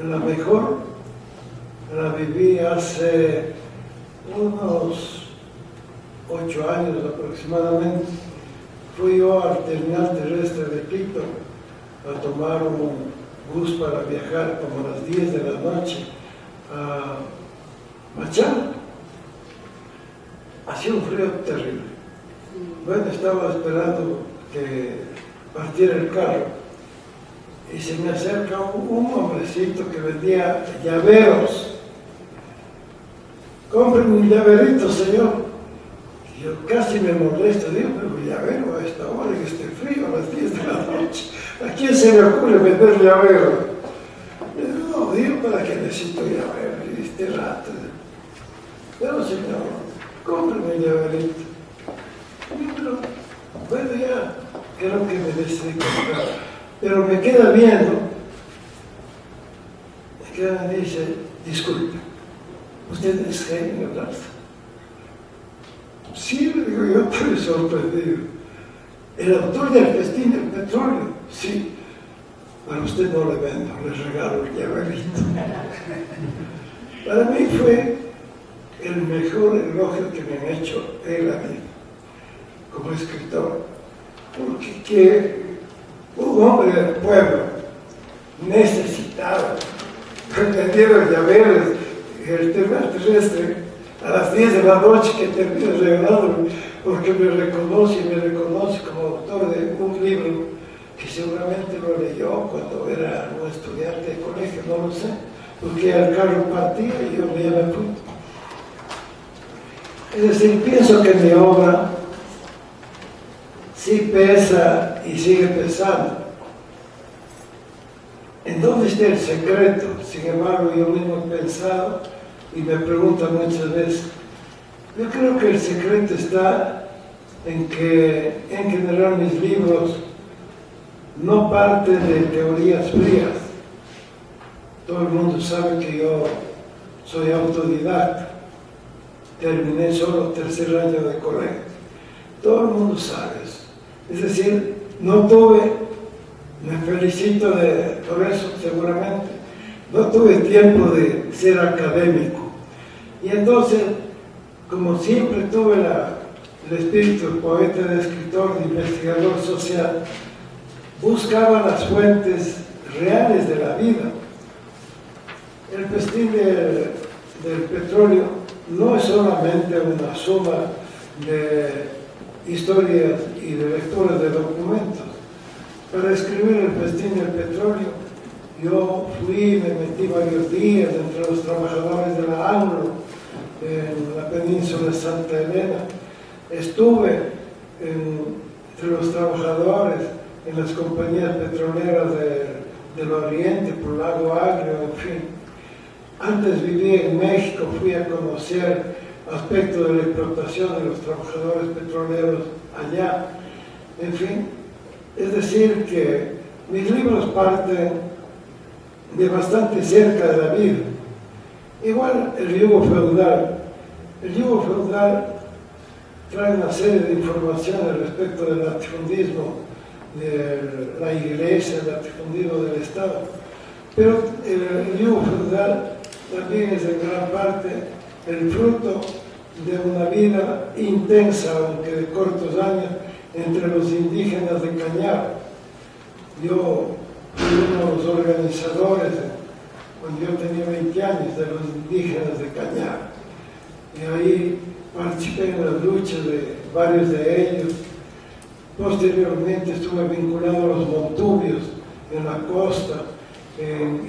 la mejor la viví hace unos 8 años aproximadamente. Fui yo al terminal terrestre de Quito a tomar un bus para viajar como a las 10 de la noche a Machala. Hacía un frío terrible. Bueno, estaba esperando que partiera el carro y se me acerca un hombrecito que vendía llaveros. Cómpreme un llaverito, señor. Y yo casi me molesto, digo, pero llavero a esta hora, en este frío, a las 10 de la noche. ¿A quién se le ocurre vender llavero? No, digo, ¿para qué necesito llavero? Y este rato. Pero señor, cómpreme un llaverito. Pero, bueno, ya, creo que me decidí comprar. Pero me queda viendo, me dice, disculpe, ¿usted es Jaime Galarza? Sí, le digo, yo estoy sorprendido. ¿El autor del festín del petróleo? Sí. Para usted no le vendo, le regalo el llaverito. Para mí fue el mejor elogio que me han hecho en la vida como escritor, porque que un hombre del pueblo necesitado, vendiendo llaveros el terminal terrestre a las 10 de la noche, que termina regalado porque me reconoce como autor de un libro que seguramente lo leyó cuando era un estudiante de colegio, no lo sé, porque el carro partía y yo me fui. Es decir, pienso que mi obra sí pesa y sigue pesando. ¿En dónde está el secreto? Sin embargo, yo mismo he pensado y me preguntan muchas veces. Yo creo que el secreto está en que, en general, mis libros no parten de teorías frías. Todo el mundo sabe que yo soy autodidacta. Terminé solo 3er año de colegio. Todo el mundo sabe eso. Es decir, no tuve, me felicito por eso seguramente, no tuve tiempo de ser académico. Y entonces, como siempre tuve el espíritu de poeta, de escritor, de investigador social, buscaba las fuentes reales de la vida. El festín del petróleo no es solamente una suma de historias y de lecturas de documentos. Para escribir El festín del petróleo, yo me metí varios días entre los trabajadores de la ANLO, en la península de Santa Elena. Estuve entre los trabajadores en las compañías petroleras del Oriente, por Lago Agrio, en fin. Antes viví en México, fui a conocer aspectos de la explotación de los trabajadores petroleros allá. En fin, es decir que mis libros parten de bastante cerca de la vida. Igual el yugo feudal. El yugo feudal trae una serie de informaciones respecto del latifundismo de la iglesia, el latifundismo del Estado. Pero el yugo feudal también es en gran parte el fruto de una vida intensa, aunque de cortos años, entre los indígenas de Cañar. Yo fui uno de los organizadores, cuando yo tenía 20 años, de los indígenas de Cañar. Y ahí participé en las luchas de varios de ellos. Posteriormente estuve vinculado a los montubios en la costa,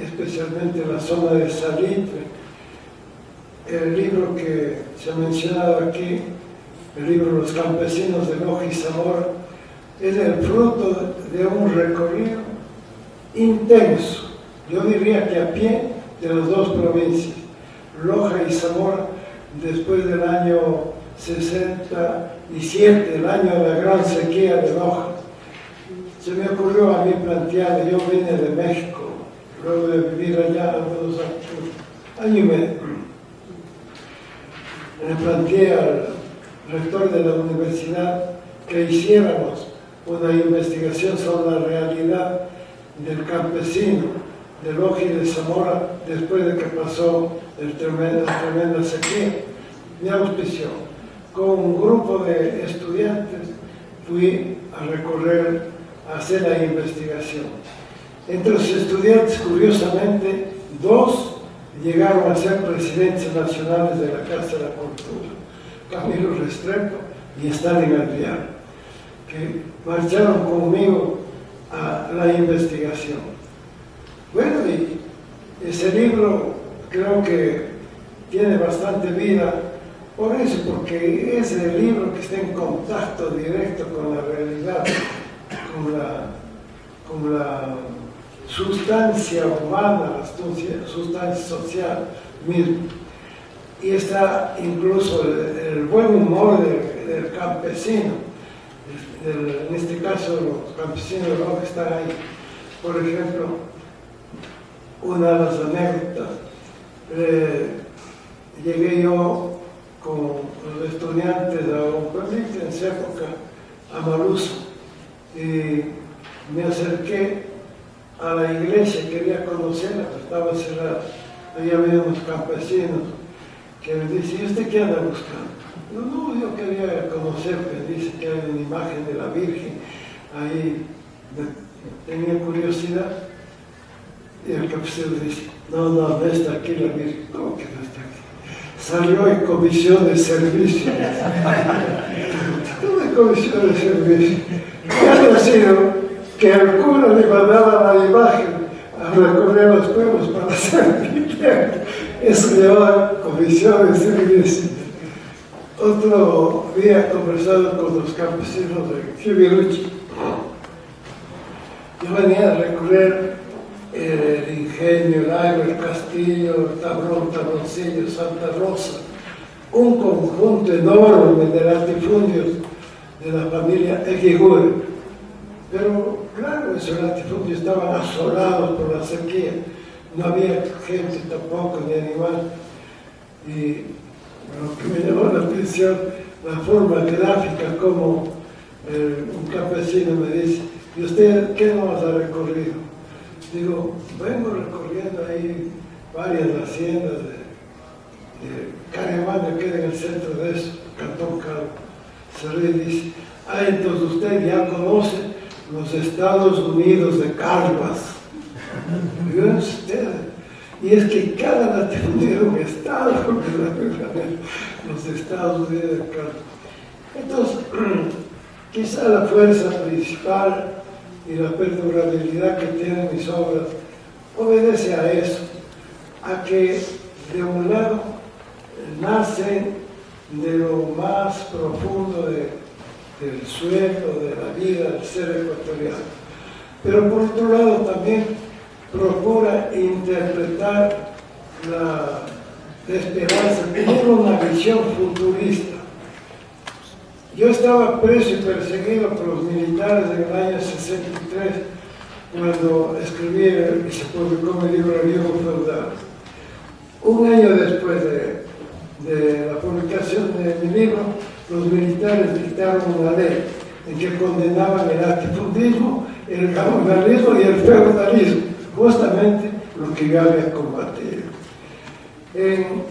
especialmente en la zona de Salitre. El libro que se ha mencionado aquí, el libro Los campesinos de Loja y Zamora, es el fruto de un recorrido intenso, yo diría que a pie, de las dos provincias, Loja y Zamora, después del año 67, el año de la gran sequía de Loja. Se me ocurrió a mí plantear, yo vine de México, luego de vivir allá algunos años y medio. Le planteé al rector de la universidad que hiciéramos una investigación sobre la realidad del campesino de Loja y de Zamora después de que pasó la tremenda sequía. Me auspició. Con un grupo de estudiantes fui a recorrer, a hacer la investigación. Entre los estudiantes, curiosamente, 2 llegaron a ser presidentes nacionales de la Casa de la Cultura, Camilo Restrepo y Stalin Alvear, que marcharon conmigo a la investigación. Bueno, y ese libro creo que tiene bastante vida, por eso, porque es el libro que está en contacto directo con la realidad, con la sustancia humana, la sustancia social misma. Y está incluso el buen humor del campesino, en este caso los campesinos de Loja están ahí. Por ejemplo, una de las anécdotas, llegué yo con los estudiantes a un pueblito en esa época, a Maluso, y me acerqué a la iglesia, quería conocerla, pero estaba cerrada. Ahí había unos campesinos que me dicen: ¿y usted qué anda buscando? No, yo quería conocer, me dice que hay una imagen de la Virgen, ahí tenía curiosidad. Y el campesino dice: no está aquí la Virgen. ¿Cómo que no está aquí? Salió en comisión de servicio. Una comisión de servicio. ¿Qué ha sido? Que el cura le mandaba la imagen a recorrer los pueblos para hacer eso llevaba comisión de servicio. Otro día conversado con los campesinos de Chiviruchi, yo venía a recorrer el ingenio, el agua, el castillo, el tablón, tabloncillo, Santa Rosa, un conjunto enorme de latifundios de la familia Eguigure. Pero claro, esos latifundios estaban asolados por la sequía, no había gente tampoco, ni animal. Y lo que me llamó la atención, la forma gráfica como un campesino me dice: ¿y usted qué más ha recorrido? Digo: vengo recorriendo ahí varias haciendas de Caremán, que queda en el centro de eso, Cantón Calvo. Se ríe y dice: entonces usted ya conoce los Estados Unidos de Calvas. Digo: usted. Y es que cada latifundio era un estado, los Estados Unidos de Calvas. Entonces, quizá la fuerza principal y la perdurabilidad que tienen mis obras obedece a eso, a que de un lado nacen de lo más profundo del suelo, de la vida del ser ecuatoriano, pero por otro lado también procura interpretar la esperanza, tener una visión futurista. Yo estaba preso y perseguido por los militares en el año 63 cuando escribí y se publicó mi libro El Yugo Feudal. Un año después de la publicación de mi libro, los militares dictaron una ley en que condenaban el latifundismo, el feudalismo y el feudalismo, justamente lo que yo había combatido. En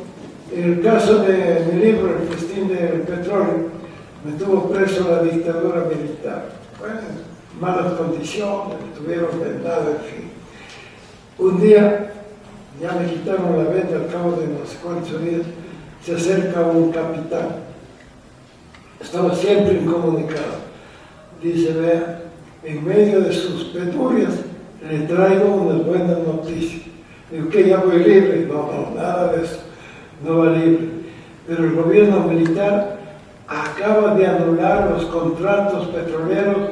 el caso de mi libro, El festín del petróleo, me tuvo preso la dictadura militar. Bueno, malas condiciones, me tuvieron vendado, en fin. Un día, ya me quitaron la venda al cabo de no sé cuántos días, se acerca un capitán. Estaba siempre incomunicado. Dice, vea, en medio de sus penurias, le traigo unas buenas noticias. Digo, que ya voy libre. No, nada de eso, no va libre. Pero el gobierno militar acaba de anular los contratos petroleros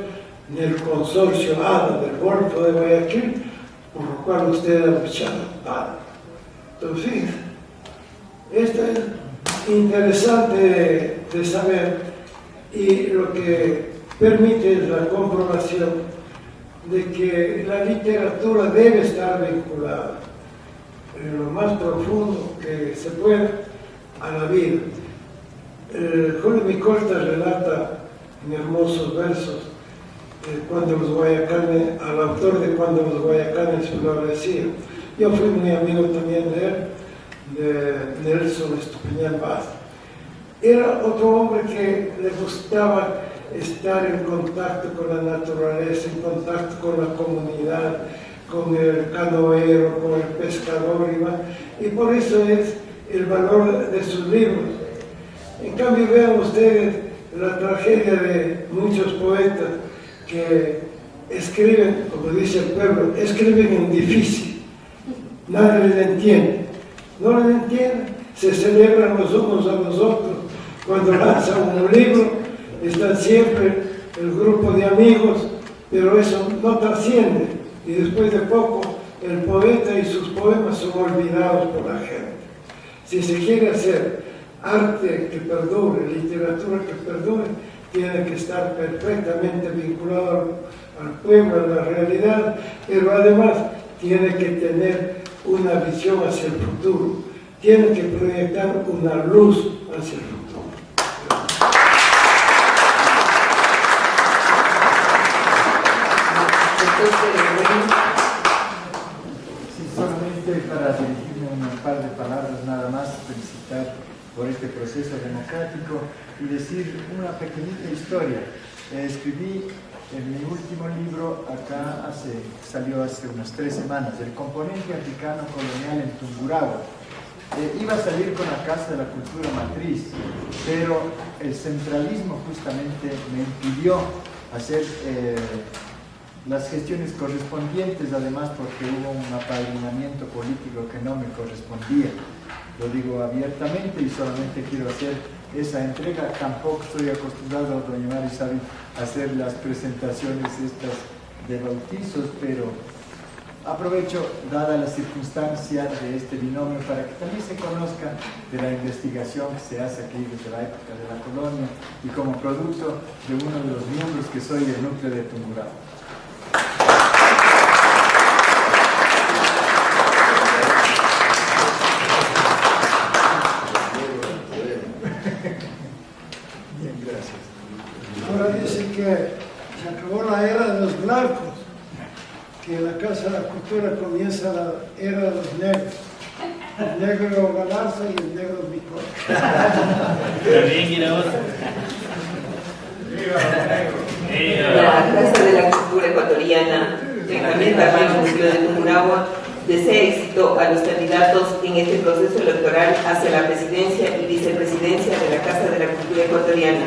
del consorcio ADA del Golfo de Guayaquil, por lo cual usted ha luchado nada. Entonces, esto es interesante de saber, y lo que permite es la comprobación de que la literatura debe estar vinculada en lo más profundo que se pueda a la vida. Julio Micolta relata en hermosos versos cuando los guayacanes, al autor de Cuando los Guayacanes florecían. Yo fui muy amigo también de él, de Nelson Estupiñán Vaz. Era otro hombre que le gustaba estar en contacto con la naturaleza, en contacto con la comunidad, con el canoero, con el pescador y por eso es el valor de sus libros. En cambio, vean ustedes la tragedia de muchos poetas que escriben, como dice el pueblo, escriben en difícil, nadie les entiende, no les entienden, se celebran los unos a los otros. Cuando lanzan un libro, están siempre el grupo de amigos, pero eso no trasciende, y después de poco el poeta y sus poemas son olvidados por la gente. Si se quiere hacer arte que perdure, literatura que perdure, tiene que estar perfectamente vinculado al pueblo, a la realidad, pero además tiene que tener una visión hacia el futuro, tiene que proyectar una luz hacia el futuro. Sí, solamente para dirigirme un par de palabras nada más, felicitar por este proceso democrático y decir una pequeñita historia. Escribí en mi último libro, acá salió hace unas 3 semanas, El componente africano colonial en Tungurahua. Iba a salir con la Casa de la Cultura Matriz, pero el centralismo justamente me impidió hacer las gestiones correspondientes, además porque hubo un apadrinamiento político que no me correspondía. Lo digo abiertamente y solamente quiero hacer esa entrega. Tampoco estoy acostumbrado, doña Mari sabe, a hacer las presentaciones estas de bautizos, pero aprovecho, dada la circunstancia de este binomio, para que también se conozca de la investigación que se hace aquí desde la época de la colonia y como producto de uno de los miembros que soy del núcleo de Tungurahua. Bien, gracias. Ahora dicen que se acabó la era de los blancos, que en la Casa de la Cultura comienza la era de los negros. El negro Galarza y el negro Micol. La Casa de la Cultura Ecuatoriana, también para el Museo de Tungurahua, desea éxito a los candidatos en este proceso electoral hacia la presidencia y vicepresidencia de la Casa de la Cultura Ecuatoriana,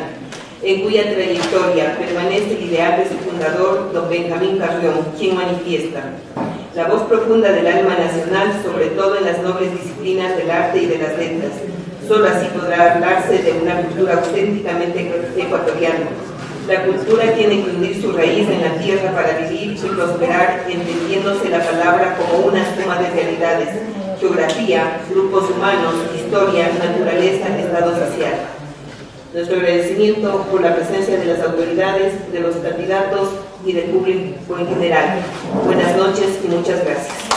en cuya trayectoria permanece el ideal de su fundador, don Benjamín Carrión, quien manifiesta la voz profunda del alma nacional, sobre todo en las nobles disciplinas del arte y de las letras. Solo así podrá hablarse de una cultura auténticamente ecuatoriana. La cultura tiene que hundir su raíz en la tierra para vivir y prosperar, entendiéndose la palabra como una suma de realidades: geografía, grupos humanos, historia, naturaleza, estado social. Nuestro agradecimiento por la presencia de las autoridades, de los candidatos y del público en general. Buenas noches y muchas gracias.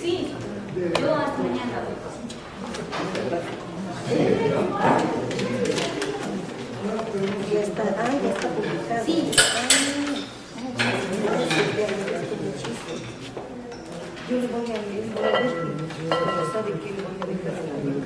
Sí, yo hasta mañana. Ya está, ya está publicado. Sí. Yo le voy a leer, sabe que le voy a dejar.